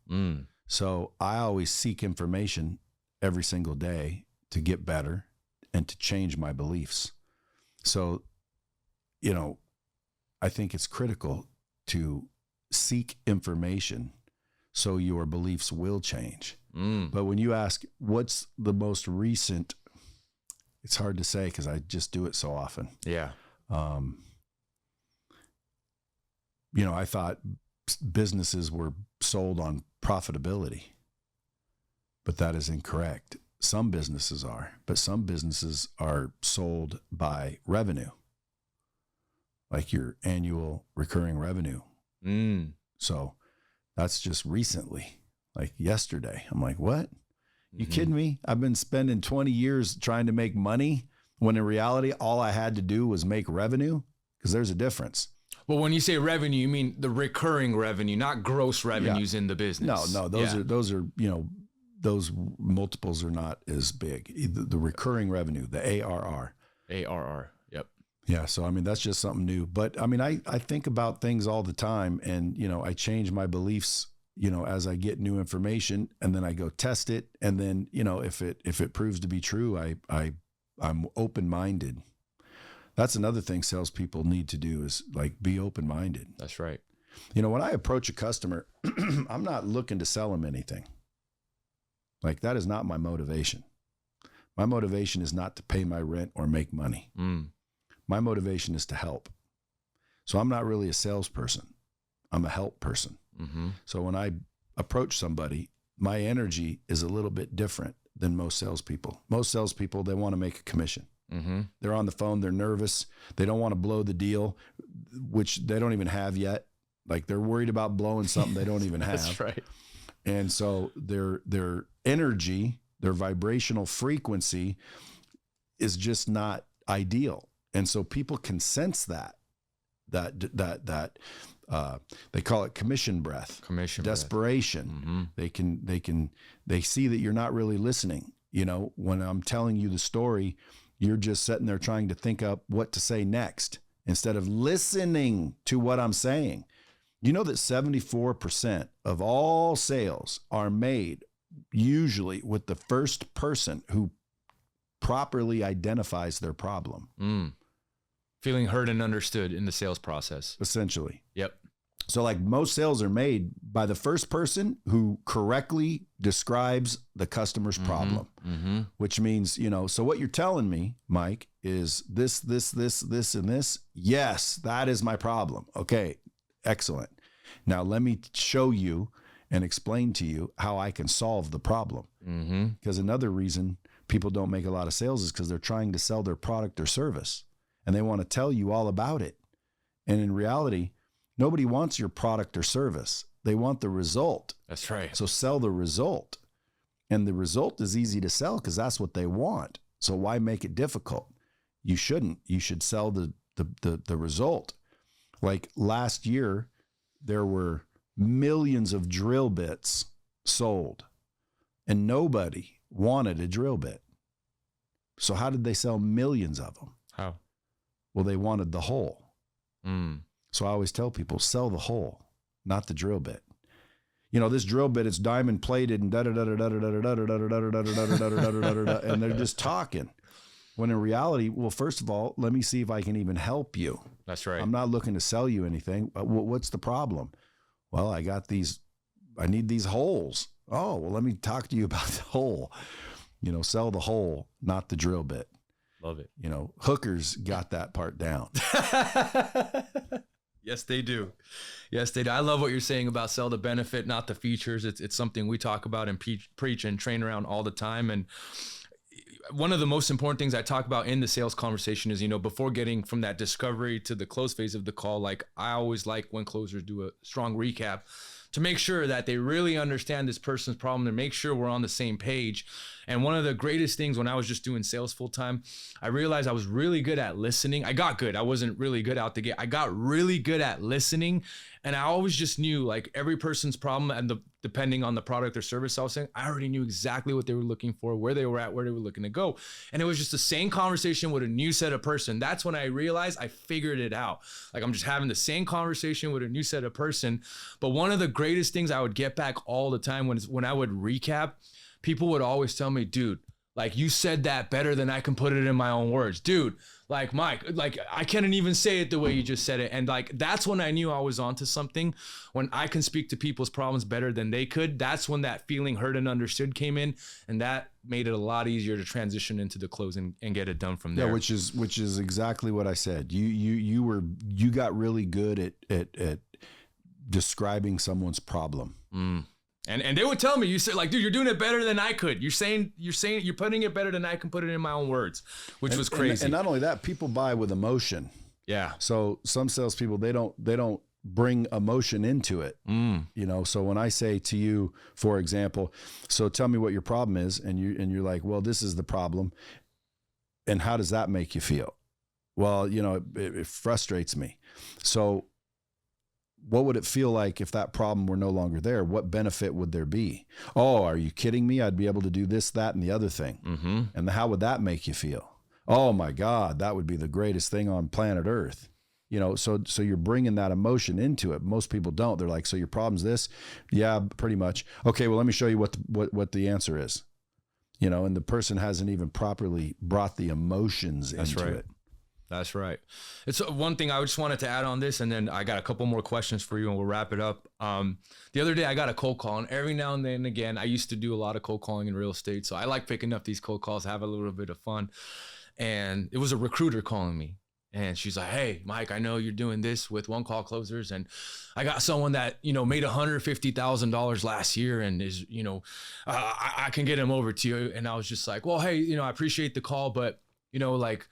So I always seek information every single day to get better and to change my beliefs. So, I think it's critical to seek information so your beliefs will change. But when you ask, what's the most recent, it's hard to say because I just do it so often. Yeah. I thought businesses were sold on profitability, but that is incorrect. Some businesses are, but some businesses are sold by revenue, like your annual recurring revenue. So that's just recently, like yesterday. I'm like, what? You kidding me? I've been spending 20 years trying to make money when in reality, all I had to do was make revenue, because there's a difference. Well, when you say revenue, you mean the recurring revenue, not gross revenues in the business. No, those are, those multiples are not as big. The recurring revenue, the ARR. ARR. Yep. Yeah. So, that's just something new, but I think about things all the time, and, I change my beliefs, as I get new information, and then I go test it. And then, if it proves to be true, I'm open-minded. That's another thing salespeople need to do, is like be open-minded. That's right. When I approach a customer, I'm not looking to sell them anything. Like, that is not my motivation. My motivation is not to pay my rent or make money. My motivation is to help. So I'm not really a salesperson. I'm a help person. So when I approach somebody, my energy is a little bit different than most salespeople. Most salespeople, they want to make a commission. They're on the phone. They're nervous. They don't want to blow the deal, which they don't even have yet. Like, they're worried about blowing something they don't even have. That's right. And so their energy, their vibrational frequency is just not ideal. And so people can sense that they call it commission breath, desperation. They see that you're not really listening. When I'm telling you the story, you're just sitting there trying to think up what to say next instead of listening to what I'm saying. You know that 74% of all sales are made usually with the first person who properly identifies their problem. Feeling heard and understood in the sales process. Essentially. Yep. So like most sales are made by the first person who correctly describes the customer's problem, which means, so what you're telling me, Mike, is this, and this. Yes, that is my problem. Okay, excellent. Now let me show you and explain to you how I can solve the problem. Because another reason people don't make a lot of sales is because they're trying to sell their product or service, and they want to tell you all about it. And in reality, nobody wants your product or service. They want the result. That's right. So sell the result. And the result is easy to sell because that's what they want. So why make it difficult? You shouldn't. You should sell the result. Like last year, there were millions of drill bits sold and nobody wanted a drill bit. So how did they sell millions of them? How? Well, they wanted the hole. Mm. So I always tell people, sell the hole, not the drill bit. You know, this drill bit, it's diamond plated and and they're just talking. When in reality, well, first of all, let me see if I can even help you. That's right. I'm not looking to sell you anything. What's the problem? Well, I need these holes. Oh, well, let me talk to you about the hole. You know, sell the hole, not the drill bit. Love it. You know, hookers got that part down. Yes, they do. Yes, they do. I love what you're saying about sell the benefit, not the features. It's something we talk about and preach and train around all the time. And one of the most important things I talk about in the sales conversation is, you know, before getting from that discovery to the close phase of the call, like I always like when closers do a strong recap to make sure that they really understand this person's problem and make sure we're on the same page. And one of the greatest things when I was just doing sales full time, I realized I was really good at listening. I got good. I wasn't really good out the gate. I got really good at listening. And I always just knew like every person's problem and depending on the product or service I was saying, I already knew exactly what they were looking for, where they were at, where they were looking to go. And it was just the same conversation with a new set of person. That's when I realized I figured it out. Like I'm just having the same conversation with a new set of person. But one of the greatest things I would get back all the time when I would recap, people would always tell me, dude, like you said that better than I can put it in my own words. Dude, like Mike, like I can't even say it the way you just said it. And like, that's when I knew I was onto something. When I can speak to people's problems better than they could, that's when that feeling heard and understood came in. And that made it a lot easier to transition into the close and get it done from there. Yeah, which is exactly what I said. You got really good at describing someone's problem. Mm. And they would tell me, you said like, dude, you're doing it better than I could. You're putting it better than I can put it in my own words, which was crazy. And not only that, people buy with emotion. Yeah. So some salespeople, they don't bring emotion into it. Mm. You know, so when I say to you, for example, so tell me what your problem is, and you're like, well, this is the problem. And how does that make you feel? Well, you know, it frustrates me. So what would it feel like if that problem were no longer there? What benefit would there be? Oh, are you kidding me? I'd be able to do this, that, and the other thing. Mm-hmm. And how would that make you feel? Oh my God, that would be the greatest thing on planet Earth. You know, so you're bringing that emotion into it. Most people don't. They're like, so your problem's this? Yeah, pretty much. Okay, well, let me show you what the answer is. You know, and the person hasn't even properly brought the emotions into it. That's right. It's one thing I just wanted to add on this, and then I got a couple more questions for you and we'll wrap it up. The other day I got a cold call, and every now and then again, I used to do a lot of cold calling in real estate. So I like picking up these cold calls, have a little bit of fun. And it was a recruiter calling me. And she's like, hey, Mike, I know you're doing this with one call closers. And I got someone that, you know, made $150,000 last year and is, you know, I can get him over to you. And I was just like, well, hey, you know, I appreciate the call, but, you know, like,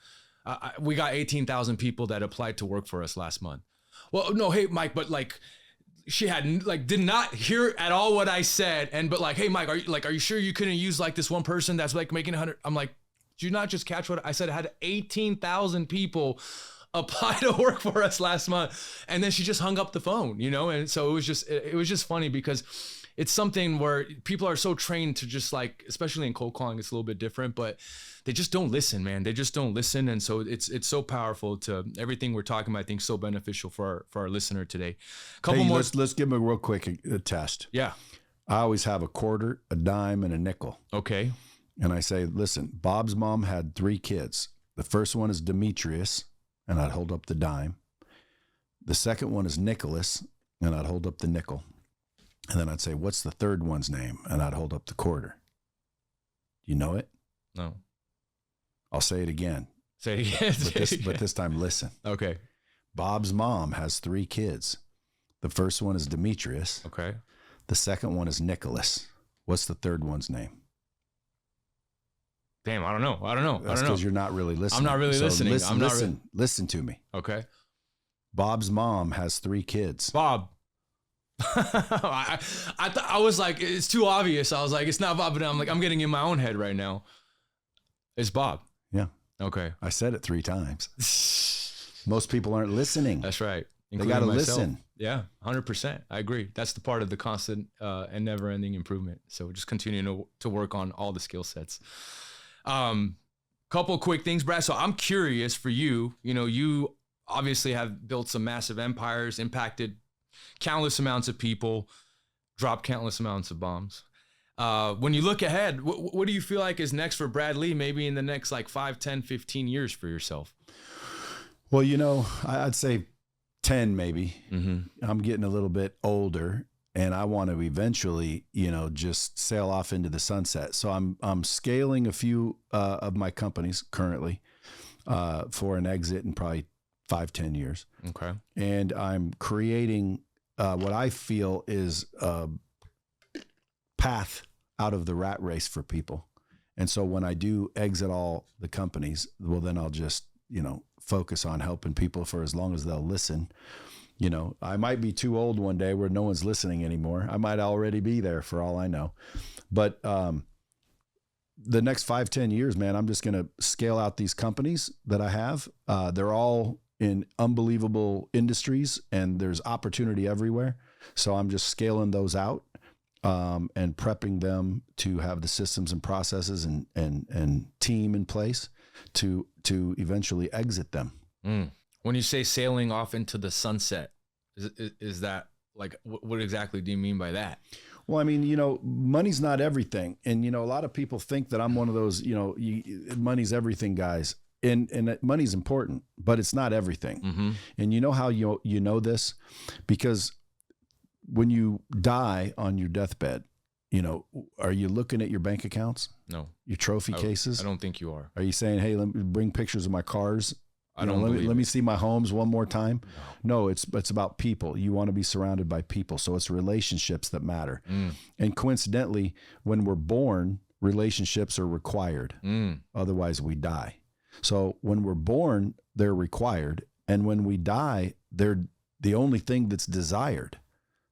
we got 18,000 people that applied to work for us last month. Well, no, hey, Mike, but like, she had like, did not hear at all what I said. But like, hey, Mike, are you sure you couldn't use like this one person that's like making 100? I'm like, did you not just catch what I said? I had 18,000 people apply to work for us last month. And then she just hung up the phone, you know? And so it was just funny because it's something where people are so trained to just like, especially in cold calling, it's a little bit different, but they just don't listen, man. They just don't listen. And so it's so powerful to everything we're talking about. I think so beneficial for our listener today. Let's give them a real quick a test. Yeah. I always have a quarter, a dime, and a nickel. Okay. And I say, listen, Bob's mom had 3 kids. The first one is Demetrius, and I'd hold up the dime. The second one is Nicholas, and I'd hold up the nickel. And then I'd say, what's the third one's name? And I'd hold up the quarter. You know it? No. I'll say it again. Say it again. But this time, listen. Okay. Bob's mom has 3 kids. The first one is Demetrius. Okay. The second one is Nicholas. What's the third one's name? Damn, I don't know. That's because you're not really listening. I'm not really listening. Listen to me. Okay. Bob's mom has 3 kids. Bob. I was like, it's too obvious. I was like, it's not Bob, but I'm like, I'm getting in my own head right now. It's Bob. Yeah. Okay. I said it 3 times. Most people aren't listening. That's right. They got to listen. Yeah, 100%. I agree. That's the part of the constant and never-ending improvement. So just continuing to work on all the skill sets. Couple quick things, Brad. So I'm curious for you. You know, you obviously have built some massive empires, impacted countless amounts of people, dropped countless amounts of bombs. When you look ahead, what do you feel like is next for Brad Lea, maybe in the next like 5, 10, 15 years for yourself? Well, you know, I'd say 10 maybe. Mm-hmm. I'm getting a little bit older and I want to eventually, you know, just sail off into the sunset. So I'm scaling a few of my companies currently for an exit in probably 5, 10 years. Okay. And I'm creating what I feel is a path out of the rat race for people. And so when I do exit all the companies, well, then I'll just, you know, focus on helping people for as long as they'll listen. You know, I might be too old one day where no one's listening anymore. I might already be there for all I know. But the next 5, 10 years, man, I'm just going to scale out these companies that I have. They're all in unbelievable industries and there's opportunity everywhere. So I'm just scaling those out and prepping them to have the systems and processes and team in place to eventually exit them. When you say sailing off into the sunset, is that like, what exactly do you mean by that? Well, I mean, you know, money's not everything. And, you know, a lot of people think that I'm one of those, you know, money's everything guys. And money's important, but it's not everything. Mm-hmm. And you know how you know this? Because when you die on your deathbed, you know, are you looking at your bank accounts? No. Your trophy cases? I don't think you are. Are you saying, hey, let me bring pictures of my cars? I don't let me see my homes one more time. No, it's about people. You want to be surrounded by people. So it's relationships that matter. And coincidentally, when we're born, relationships are required. Otherwise we die. So when we're born, they're required. And when we die, they're the only thing that's desired.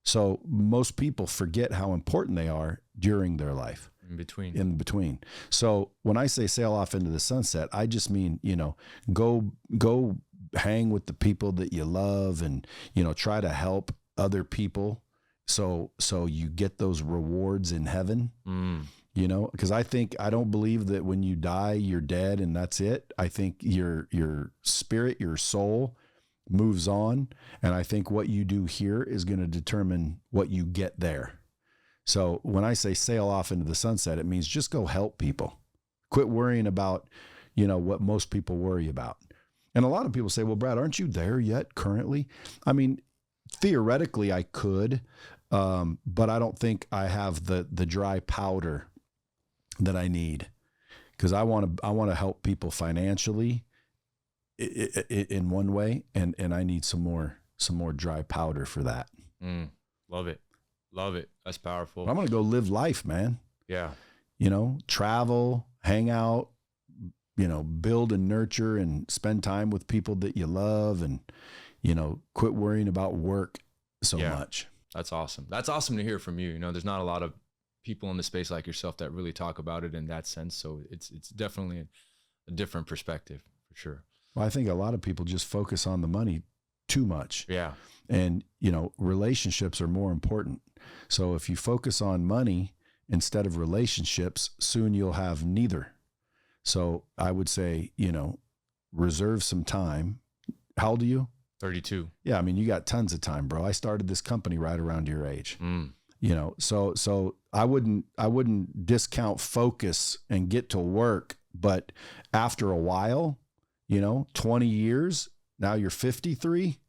So most people forget how important they are during their life. In between. So when I say sail off into the sunset, I just mean, you know, go hang with the people that you love and, you know, try to help other people. So you get those rewards in heaven, you know, because I don't believe that when you die, you're dead and that's it. I think your spirit, your soul moves on. And I think what you do here is going to determine what you get there. So when I say sail off into the sunset, it means just go help people. Quit worrying about, you know, what most people worry about. And a lot of people say, well, Brad, aren't you there yet currently? I mean, theoretically I could, but I don't think I have the dry powder that I need because I want to help people financially in one way. And I need some more dry powder for that. Love it. Love it. That's powerful. I'm going to go live life, man. Yeah. You know, travel, hang out, you know, build and nurture and spend time with people that you love and, you know, quit worrying about work so much. That's awesome. That's awesome to hear from you. You know, there's not a lot of people in the space like yourself that really talk about it in that sense. So it's definitely a different perspective for sure. Well, I think a lot of people just focus on the money too much. Yeah. And, you know, relationships are more important. So if you focus on money instead of relationships, soon you'll have neither. So I would say, you know, reserve some time. How old are you? 32. Yeah. I mean, you got tons of time, bro. I started this company right around your age, you know, so I wouldn't discount focus and get to work, but after a while, you know, 20 years, now you're 53,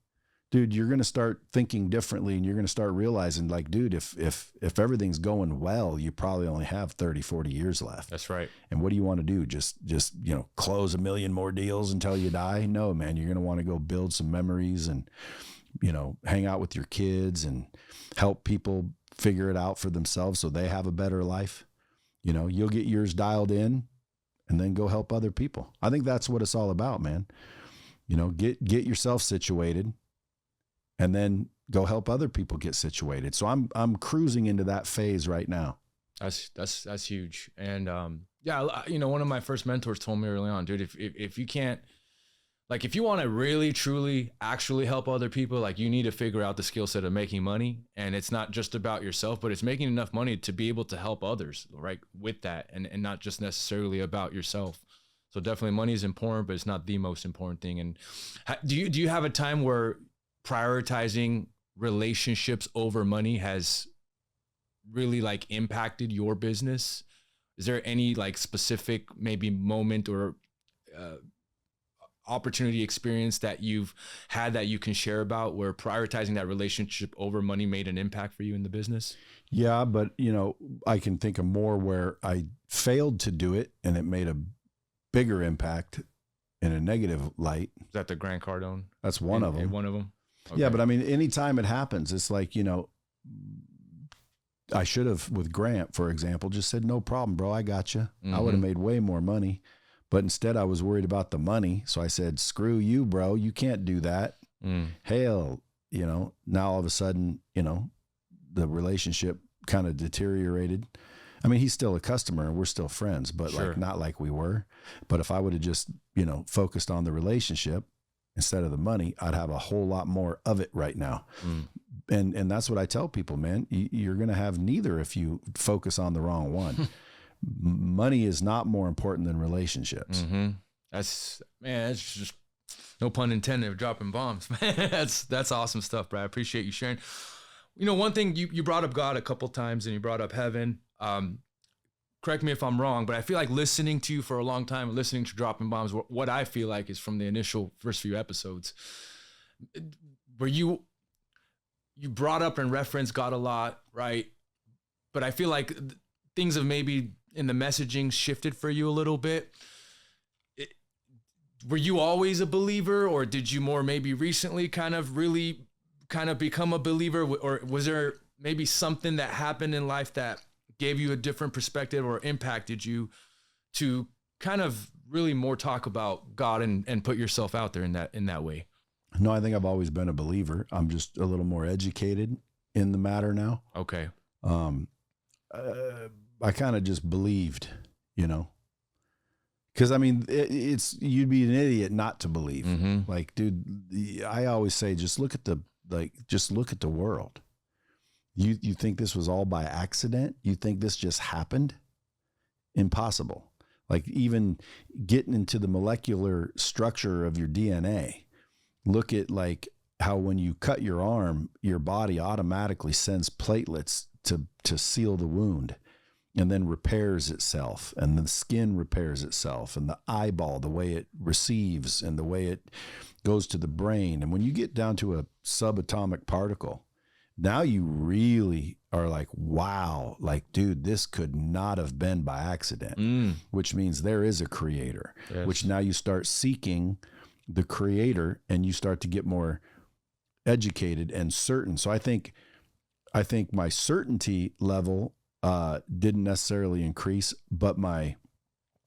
dude, you're going to start thinking differently and you're going to start realizing like, dude, if everything's going well, you probably only have 30, 40 years left. That's right. And what do you want to do? Just, you know, close 1 million more deals until you die? No, man, you're going to want to go build some memories and, you know, hang out with your kids and help people figure it out for themselves so they have a better life. You know, you'll get yours dialed in and then go help other people. I think that's what it's all about, man. You know, get yourself situated and then go help other people get situated. So I'm cruising into that phase right now. That's huge. And yeah, you know, one of my first mentors told me early on, dude, if you can't, like, if you want to really, truly, actually help other people, like, you need to figure out the skill set of making money. And it's not just about yourself, but it's making enough money to be able to help others, right? With that, and not just necessarily about yourself. So definitely money is important, but it's not the most important thing. And do you have a time where prioritizing relationships over money has really like impacted your business? Is there any like specific maybe moment or opportunity experience that you've had that you can share about where prioritizing that relationship over money made an impact for you in the business? Yeah, but you know, I can think of more where I failed to do it and it made a bigger impact in a negative light. Is that the Grant Cardone? That's one of them. One of them. Okay. Yeah, but I mean, anytime it happens, it's like, you know, I should have, with Grant, for example, just said, no problem, bro. I got you. I would have made way more money. But instead I was worried about the money. So I said, screw you, bro. You can't do that. Hell, you know, now all of a sudden, you know, the relationship kind of deteriorated. I mean, he's still a customer and we're still friends, but like not like we were. But if I would have just, you know, focused on the relationship instead of the money, I'd have a whole lot more of it right now. And that's what I tell people, man. You're going to have neither if you focus on the wrong one. Money is not more important than relationships. That's, man, it's just, no pun intended, of dropping bombs. That's awesome stuff, Brad. I appreciate you sharing. You know, one thing you brought up God a couple times and you brought up heaven. Correct me if I'm wrong, but I feel like listening to you for a long time, listening to Dropping Bombs, what I feel like is from the initial first few episodes, where you brought up and referenced God a lot, right? But I feel like things have maybe in the messaging shifted for you a little bit. Were you always a believer, or did you more maybe recently kind of really kind of become a believer, or was there maybe something that happened in life that gave you a different perspective or impacted you to kind of really more talk about God and put yourself out there in that way? No, I think I've always been a believer. I'm just a little more educated in the matter now. Okay. I kind of just believed, you know, because I mean, you'd be an idiot not to believe. Like, dude, I always say, just look at the world. You think this was all by accident? You think this just happened? Impossible. Like, even getting into the molecular structure of your DNA, look at like how when you cut your arm, your body automatically sends platelets to seal the wound and then repairs itself, and the skin repairs itself, and the eyeball, the way it receives and the way it goes to the brain. And when you get down to a subatomic particle, now you really are like, wow, like, dude, this could not have been by accident, which means there is a creator, which now you start seeking the creator and you start to get more educated and certain. So I think my certainty level didn't necessarily increase, but my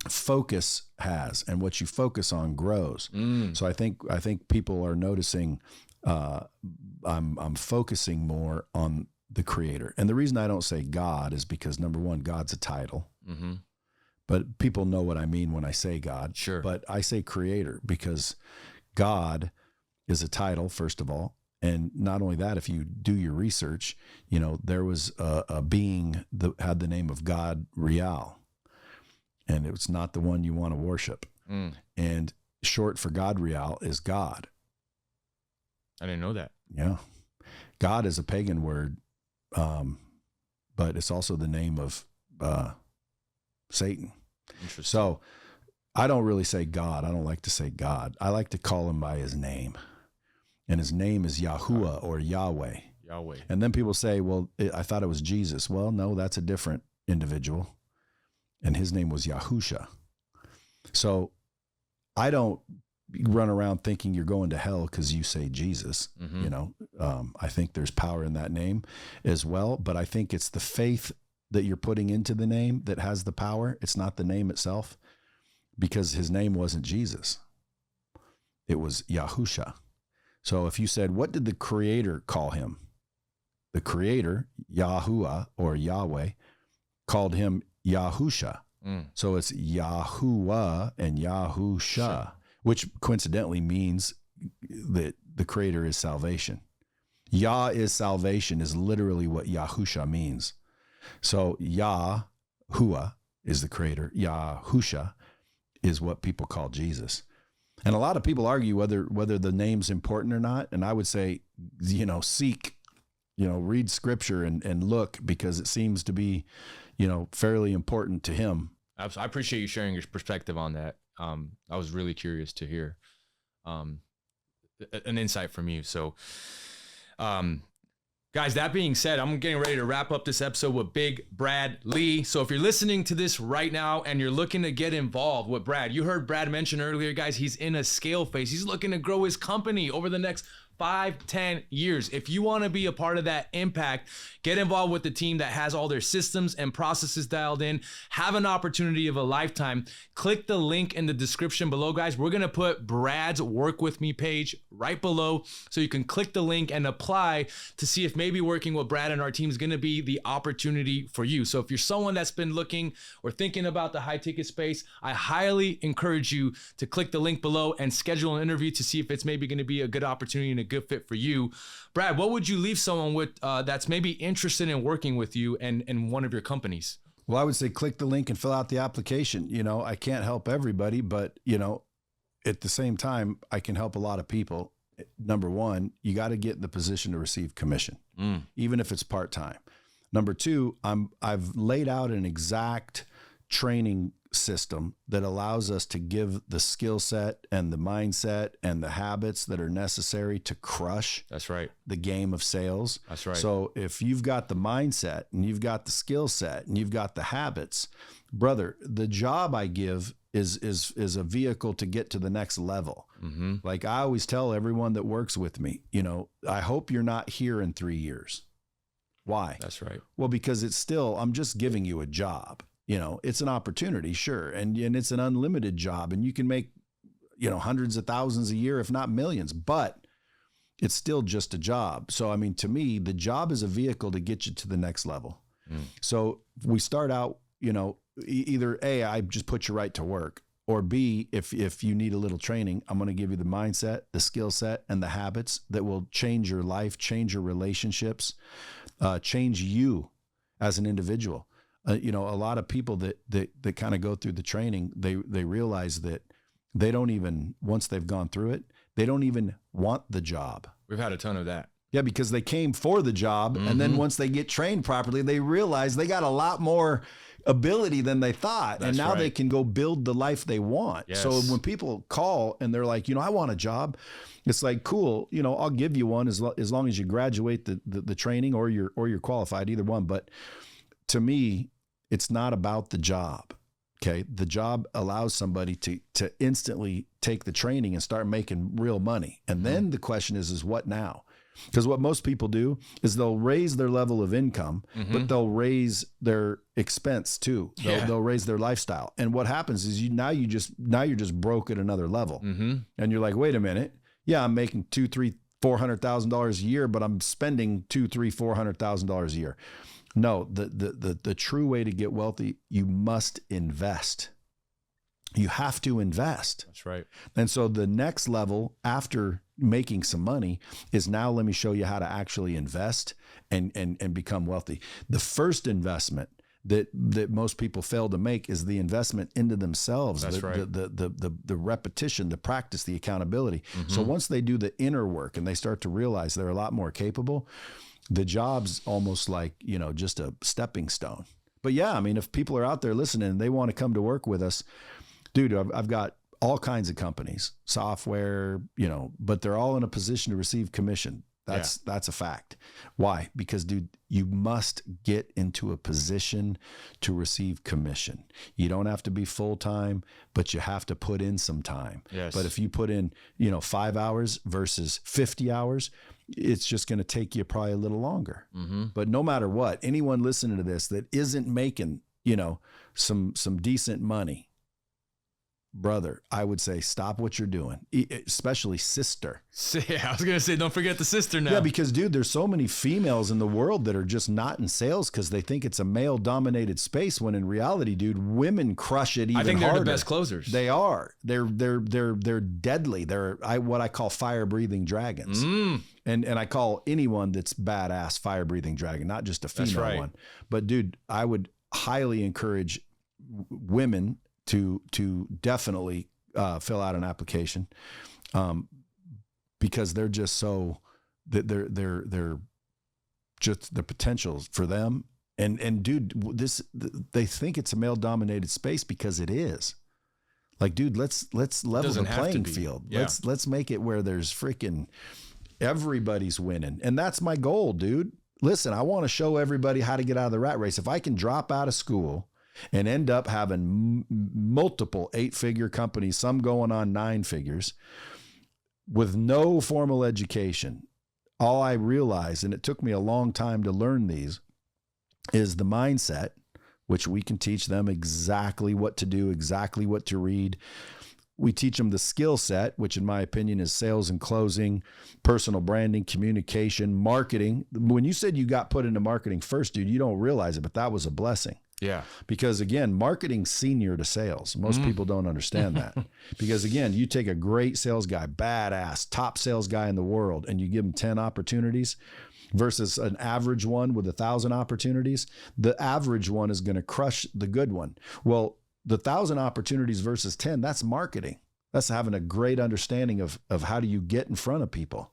focus has, and what you focus on grows. So I think people are noticing I'm focusing more on the creator. And the reason I don't say God is because, number one, God's a title. But people know what I mean when I say God. Sure. But I say creator because God is a title, first of all. And not only that, if you do your research, you know, there was a being that had the name of God Real. And it was not the one you want to worship. And short for God Real is God. I didn't know that. Yeah. God is a pagan word, but it's also the name of Satan. Interesting. So I don't really say God. I don't like to say God. I like to call him by his name. And his name is Yahuwah or Yahweh. Yahweh. And then people say, well, I thought it was Jesus. Well, no, that's a different individual. And his name was Yahusha. So I don't run around thinking you're going to hell because you say Jesus. You know, I think there's power in that name as well. But I think it's the faith that you're putting into the name that has the power. It's not the name itself, because his name wasn't Jesus. It was Yahusha. So if you said, what did the creator call him? The creator, Yahuwah or Yahweh, called him Yahusha. So it's Yahuwah and Yahusha, which coincidentally means that the creator is salvation. Yah is salvation is literally what Yahusha means. So Yahuwah is the creator. Yahusha is what people call Jesus. And a lot of people argue whether the name's important or not. And I would say, seek, read scripture and look, because it seems to be, fairly important to him. Absolutely. I appreciate you sharing your perspective on that. I was really curious to hear an insight from you. So, guys, that being said, I'm getting ready to wrap up this episode with Big Brad Lea. So if you're listening to this right now and you're looking to get involved with Brad, you heard Brad mention earlier, guys, he's in a scale phase. He's looking to grow his company over the next 5-10 years. If you want to be a part of that impact, get involved with the team that has all their systems and processes dialed in. Have an opportunity of a lifetime. Click the link in the description below, guys. We're going to put Brad's Work With Me page right below, so you can click the link and apply to see if maybe working with Brad and our team is going to be the opportunity for you. So if you're someone that's been looking or thinking about the high ticket space, I highly encourage you to click the link below and schedule an interview to see if it's maybe going to be a good opportunity and a good fit for you. Brad, what would you leave someone with that's maybe interested in working with you and one of your companies? Well, I would say click the link and fill out the application. I can't help everybody, but, at the same time, I can help a lot of people. Number one, you got to get in the position to receive commission, even if it's part-time. Number two, I've laid out an exact training system that allows us to give the skill set and the mindset and the habits that are necessary to crush the game of sales. That's right. So if you've got the mindset and you've got the skill set and you've got the habits, brother, the job I give is a vehicle to get to the next level. Like I always tell everyone that works with me, I hope you're not here in 3 years. Why? That's right. Well, because I'm just giving you a job. It's an opportunity, sure. And it's an unlimited job, and you can make, hundreds of thousands a year, if not millions, but it's still just a job. So, I mean, to me, the job is a vehicle to get you to the next level. So we start out, either A, I just put you right to work, or B, if you need a little training, I'm going to give you the mindset, the skill set, and the habits that will change your life, change your relationships, change you as an individual. A lot of people that kind of go through the training, they realize that they don't even, once they've gone through it, they don't even want the job. We've had a ton of that. Yeah, because they came for the job, and then once they get trained properly, they realize they got a lot more ability than they thought. That's and now right. They can go build the life they want. Yes. So when people call and they're like, I want a job, it's like, cool, I'll give you one as long as you graduate the training or you're qualified, either one. But to me, it's not about the job. Okay. The job allows somebody to instantly take the training and start making real money. And then the question is what now? Because what most people do is they'll raise their level of income, but they'll raise their expense too. They'll raise their lifestyle. And what happens is you're just broke at another level. And you're like, wait a minute. Yeah, I'm making $200,000, $300,000, $400,000 a year, but I'm spending $200,000, $300,000, $400,000 a year. No, the true way to get wealthy, you must invest. You have to invest. That's right. And so the next level after making some money is now let me show you how to actually invest and become wealthy. The first investment that most people fail to make is the investment into themselves. That's right. The repetition, the practice, the accountability. So once they do the inner work and they start to realize they're a lot more capable, the job's almost like, just a stepping stone. But yeah, I mean, if people are out there listening and they want to come to work with us, dude, I've got all kinds of companies, software, but they're all in a position to receive commission. That's a fact. Why? Because, dude, you must get into a position to receive commission. You don't have to be full-time, but you have to put in some time. Yes. But if you put in, 5 hours versus 50 hours, it's just going to take you probably a little longer. But no matter what, anyone listening to this that isn't making, some decent money, brother, I would say stop what you're doing, especially sister. Yeah, I was going to say, don't forget the sister now. Yeah, because, dude, there's so many females in the world that are just not in sales because they think it's a male-dominated space, when in reality, dude, women crush it even harder. I think they're the best closers. They are. They're deadly. They're what I call fire-breathing dragons. And I call anyone that's badass fire-breathing dragon, not just a female one. But, dude, I would highly encourage women to definitely fill out an application, because they're just so that they're just the potentials for them. And dude, they think it's a male dominated space because it is. Like, dude, let's level the playing field. Yeah. Let's make it where there's freaking everybody's winning. And that's my goal, dude. Listen, I want to show everybody how to get out of the rat race. If I can drop out of school and end up having multiple 8-figure companies, some going on 9 figures, with no formal education, all I realized, and it took me a long time to learn these, is the mindset, which we can teach them exactly what to do, exactly what to read. We teach them the skill set, which in my opinion is sales and closing, personal branding, communication, marketing. When you said you got put into marketing first, dude, you don't realize it, but that was a blessing. Yeah. Because again, marketing's senior to sales. Most people don't understand that. Because again, you take a great sales guy, badass, top sales guy in the world, and you give him 10 opportunities versus an average one with 1,000 opportunities. The average one is going to crush the good one. Well, the 1,000 opportunities versus 10, that's marketing. That's having a great understanding of how do you get in front of people.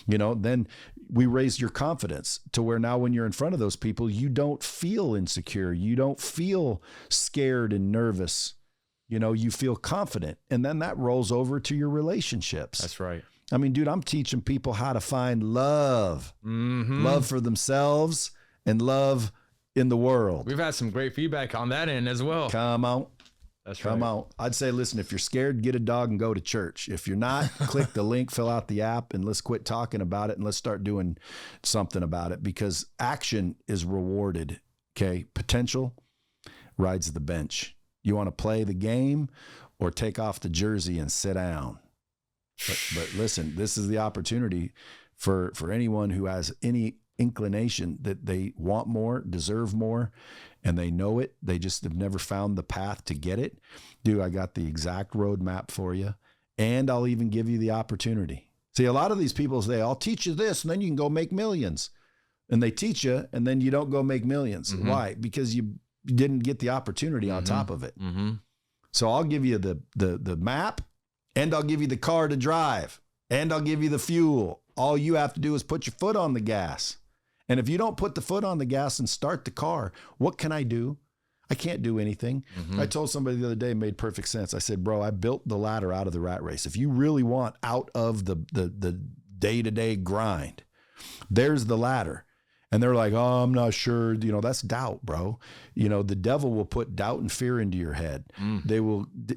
You know, then we raise your confidence to where now when you're in front of those people, you don't feel insecure. You don't feel scared and nervous. You know, you feel confident. And then that rolls over to your relationships. That's right. I mean, dude, I'm teaching people how to find love, love for themselves and love in the world. We've had some great feedback on that end as well. Come on. That's Come right. on. I'd say, listen, if you're scared, get a dog and go to church. If you're not, click the link, fill out the app, and let's quit talking about it and let's start doing something about it, because action is rewarded. Okay. Potential rides the bench. You want to play the game or take off the jersey and sit down. But listen, this is the opportunity for anyone who has any inclination that they want more, deserve more, and they know it. They just have never found the path to get it. Dude, I got the exact roadmap for you, and I'll even give you the opportunity. See, a lot of these people say, I'll teach you this, and then you can go make millions. And they teach you, and then you don't go make millions. Why? Because you didn't get the opportunity on top of it. So I'll give you the map, and I'll give you the car to drive, and I'll give you the fuel. All you have to do is put your foot on the gas. And if you don't put the foot on the gas and start the car, what can I do? I can't do anything. I told somebody the other day, made perfect sense. I said, bro, I built the ladder out of the rat race. If you really want out of the day-to-day grind, there's the ladder. And they're like, oh, I'm not sure. You know, that's doubt, bro. You know, the devil will put doubt and fear into your head.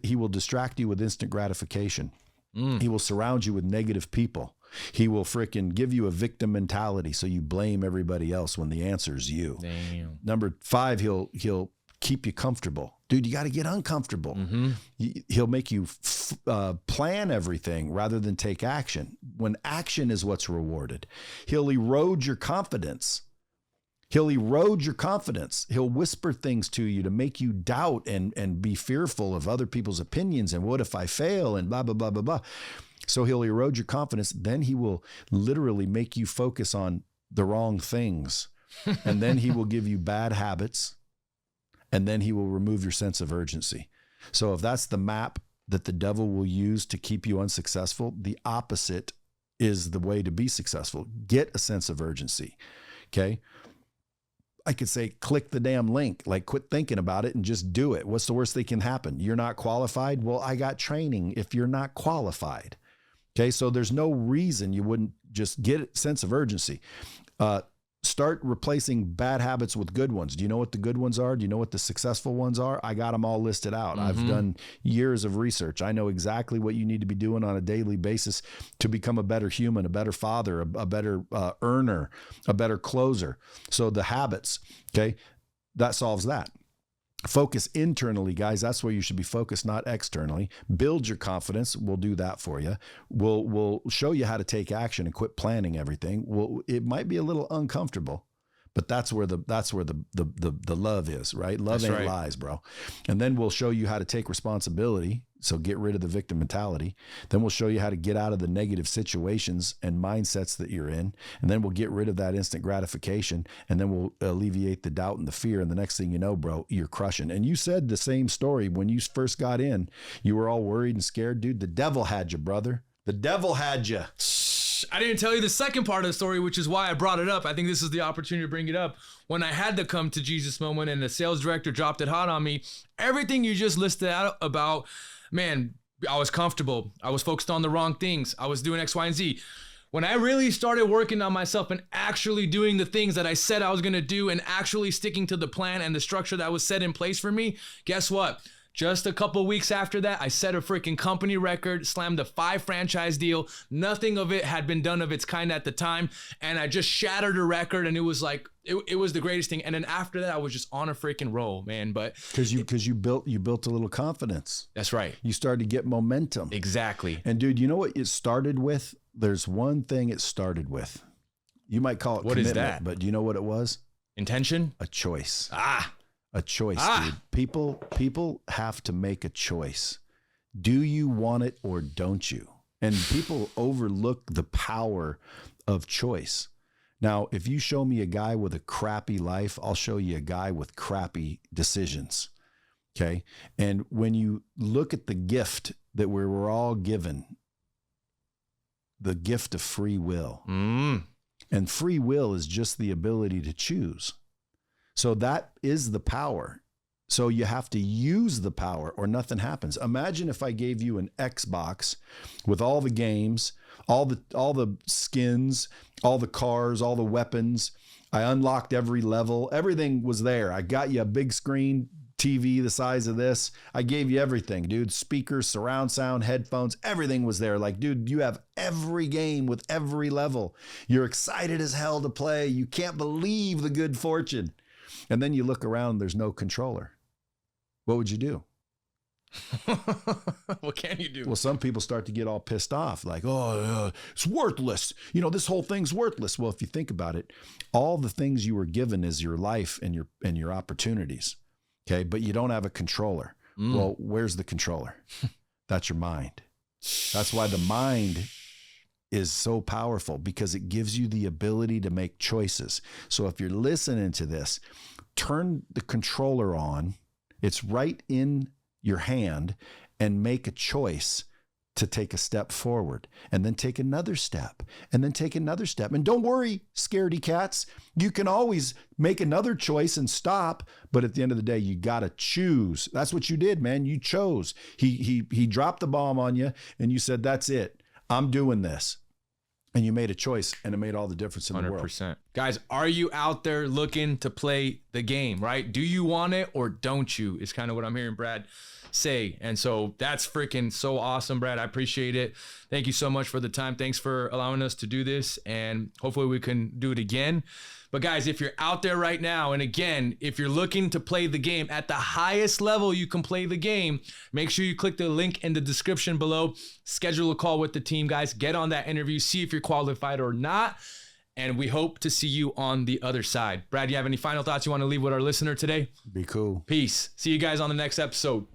He will distract you with instant gratification. He will surround you with negative people. He will fricking give you a victim mentality, so you blame everybody else when the answer is you. Damn. Number 5, he'll keep you comfortable. Dude, you got to get uncomfortable. He'll make you plan everything rather than take action, when action is what's rewarded. He'll erode your confidence. He'll erode your confidence. He'll whisper things to you to make you doubt and be fearful of other people's opinions, and what if I fail, and blah, blah, blah, blah, blah. So he'll erode your confidence. Then he will literally make you focus on the wrong things. And then he will give you bad habits. And then he will remove your sense of urgency. So if that's the map that the devil will use to keep you unsuccessful, the opposite is the way to be successful. Get a sense of urgency. Okay. I could say, click the damn link, like quit thinking about it and just do it. What's the worst that can happen? You're not qualified. Well, I got training if you're not qualified. Okay. So there's no reason you wouldn't just get a sense of urgency. Start replacing bad habits with good ones. Do you know what the good ones are? Do you know what the successful ones are? I got them all listed out. I've done years of research. I know exactly what you need to be doing on a daily basis to become a better human, a better father, a better earner, a better closer. So the habits, okay, that solves that. Focus internally, guys. That's where you should be focused, not externally. Build your confidence. We'll do that for you. We'll show you how to take action and quit planning everything. It might be a little uncomfortable, but that's where the love is, right? Love ain't lies, bro. And then we'll show you how to take responsibility. So get rid of the victim mentality. Then we'll show you how to get out of the negative situations and mindsets that you're in. And then we'll get rid of that instant gratification. And then we'll alleviate the doubt and the fear. And the next thing you know, bro, you're crushing. And you said the same story when you first got in. You were all worried and scared, dude. The devil had you, brother. The devil had you. I didn't tell you the second part of the story, which is why I brought it up. I think this is the opportunity to bring it up. When I had the come to Jesus moment and the sales director dropped it hot on me, everything you just listed out about, man, I was comfortable. I was focused on the wrong things. I was doing X, Y, and Z. When I really started working on myself and actually doing the things that I said I was going to do and actually sticking to the plan and the structure that was set in place for me, guess what? Just a couple weeks after that, I set a freaking company record, slammed a 5 franchise deal. Nothing of it had been done of its kind at the time. And I just shattered a record, and it was like, it was the greatest thing. And then after that, I was just on a freaking roll, man. But because you built a little confidence. That's right. You started to get momentum. Exactly. And dude, you know what it started with? There's one thing it started with. You might call it what commitment, is that? But do you know what it was? Intention? A choice. A choice, dude. People have to make a choice. Do you want it or don't you? And people overlook the power of choice. Now, if you show me a guy with a crappy life, I'll show you a guy with crappy decisions. Okay. And when you look at the gift that we're all given, the gift of free will, and free will is just the ability to choose. So that is the power. So you have to use the power or nothing happens. Imagine if I gave you an Xbox with all the games, all the skins, all the cars, all the weapons. I unlocked every level. Everything was there. I got you a big screen TV the size of this. I gave you everything, dude. Speakers, surround sound, headphones, everything was there. Like, dude, you have every game with every level. You're excited as hell to play. You can't believe the good fortune. And then you look around, there's no controller. What would you do? What can you do? Well, some people start to get all pissed off, like, oh, it's worthless. You know, this whole thing's worthless. Well, if you think about it, all the things you were given is your life and your opportunities. Okay, but you don't have a controller. Well, where's the controller? That's your mind. That's why the mind is so powerful, because it gives you the ability to make choices. So if you're listening to this, turn the controller on. It's right in your hand, and make a choice to take a step forward, and then take another step, and then take another step. And don't worry, scaredy cats. You can always make another choice and stop. But at the end of the day, you got to choose. That's what you did, man. You chose. He dropped the bomb on you, and you said, that's it. I'm doing this. And you made a choice, and it made all the difference in 100%. The world. 100%. Guys, are you out there looking to play the game, right? Do you want it or don't you? Is kind of what I'm hearing Brad say. And so that's freaking so awesome, Brad. I appreciate it. Thank you so much for the time. Thanks for allowing us to do this. And hopefully we can do it again. But guys, if you're out there right now, and again, if you're looking to play the game at the highest level you can play the game, make sure you click the link in the description below. Schedule a call with the team, guys. Get on that interview. See if you're qualified or not. And we hope to see you on the other side. Brad, you have any final thoughts you want to leave with our listener today? Be cool. Peace. See you guys on the next episode.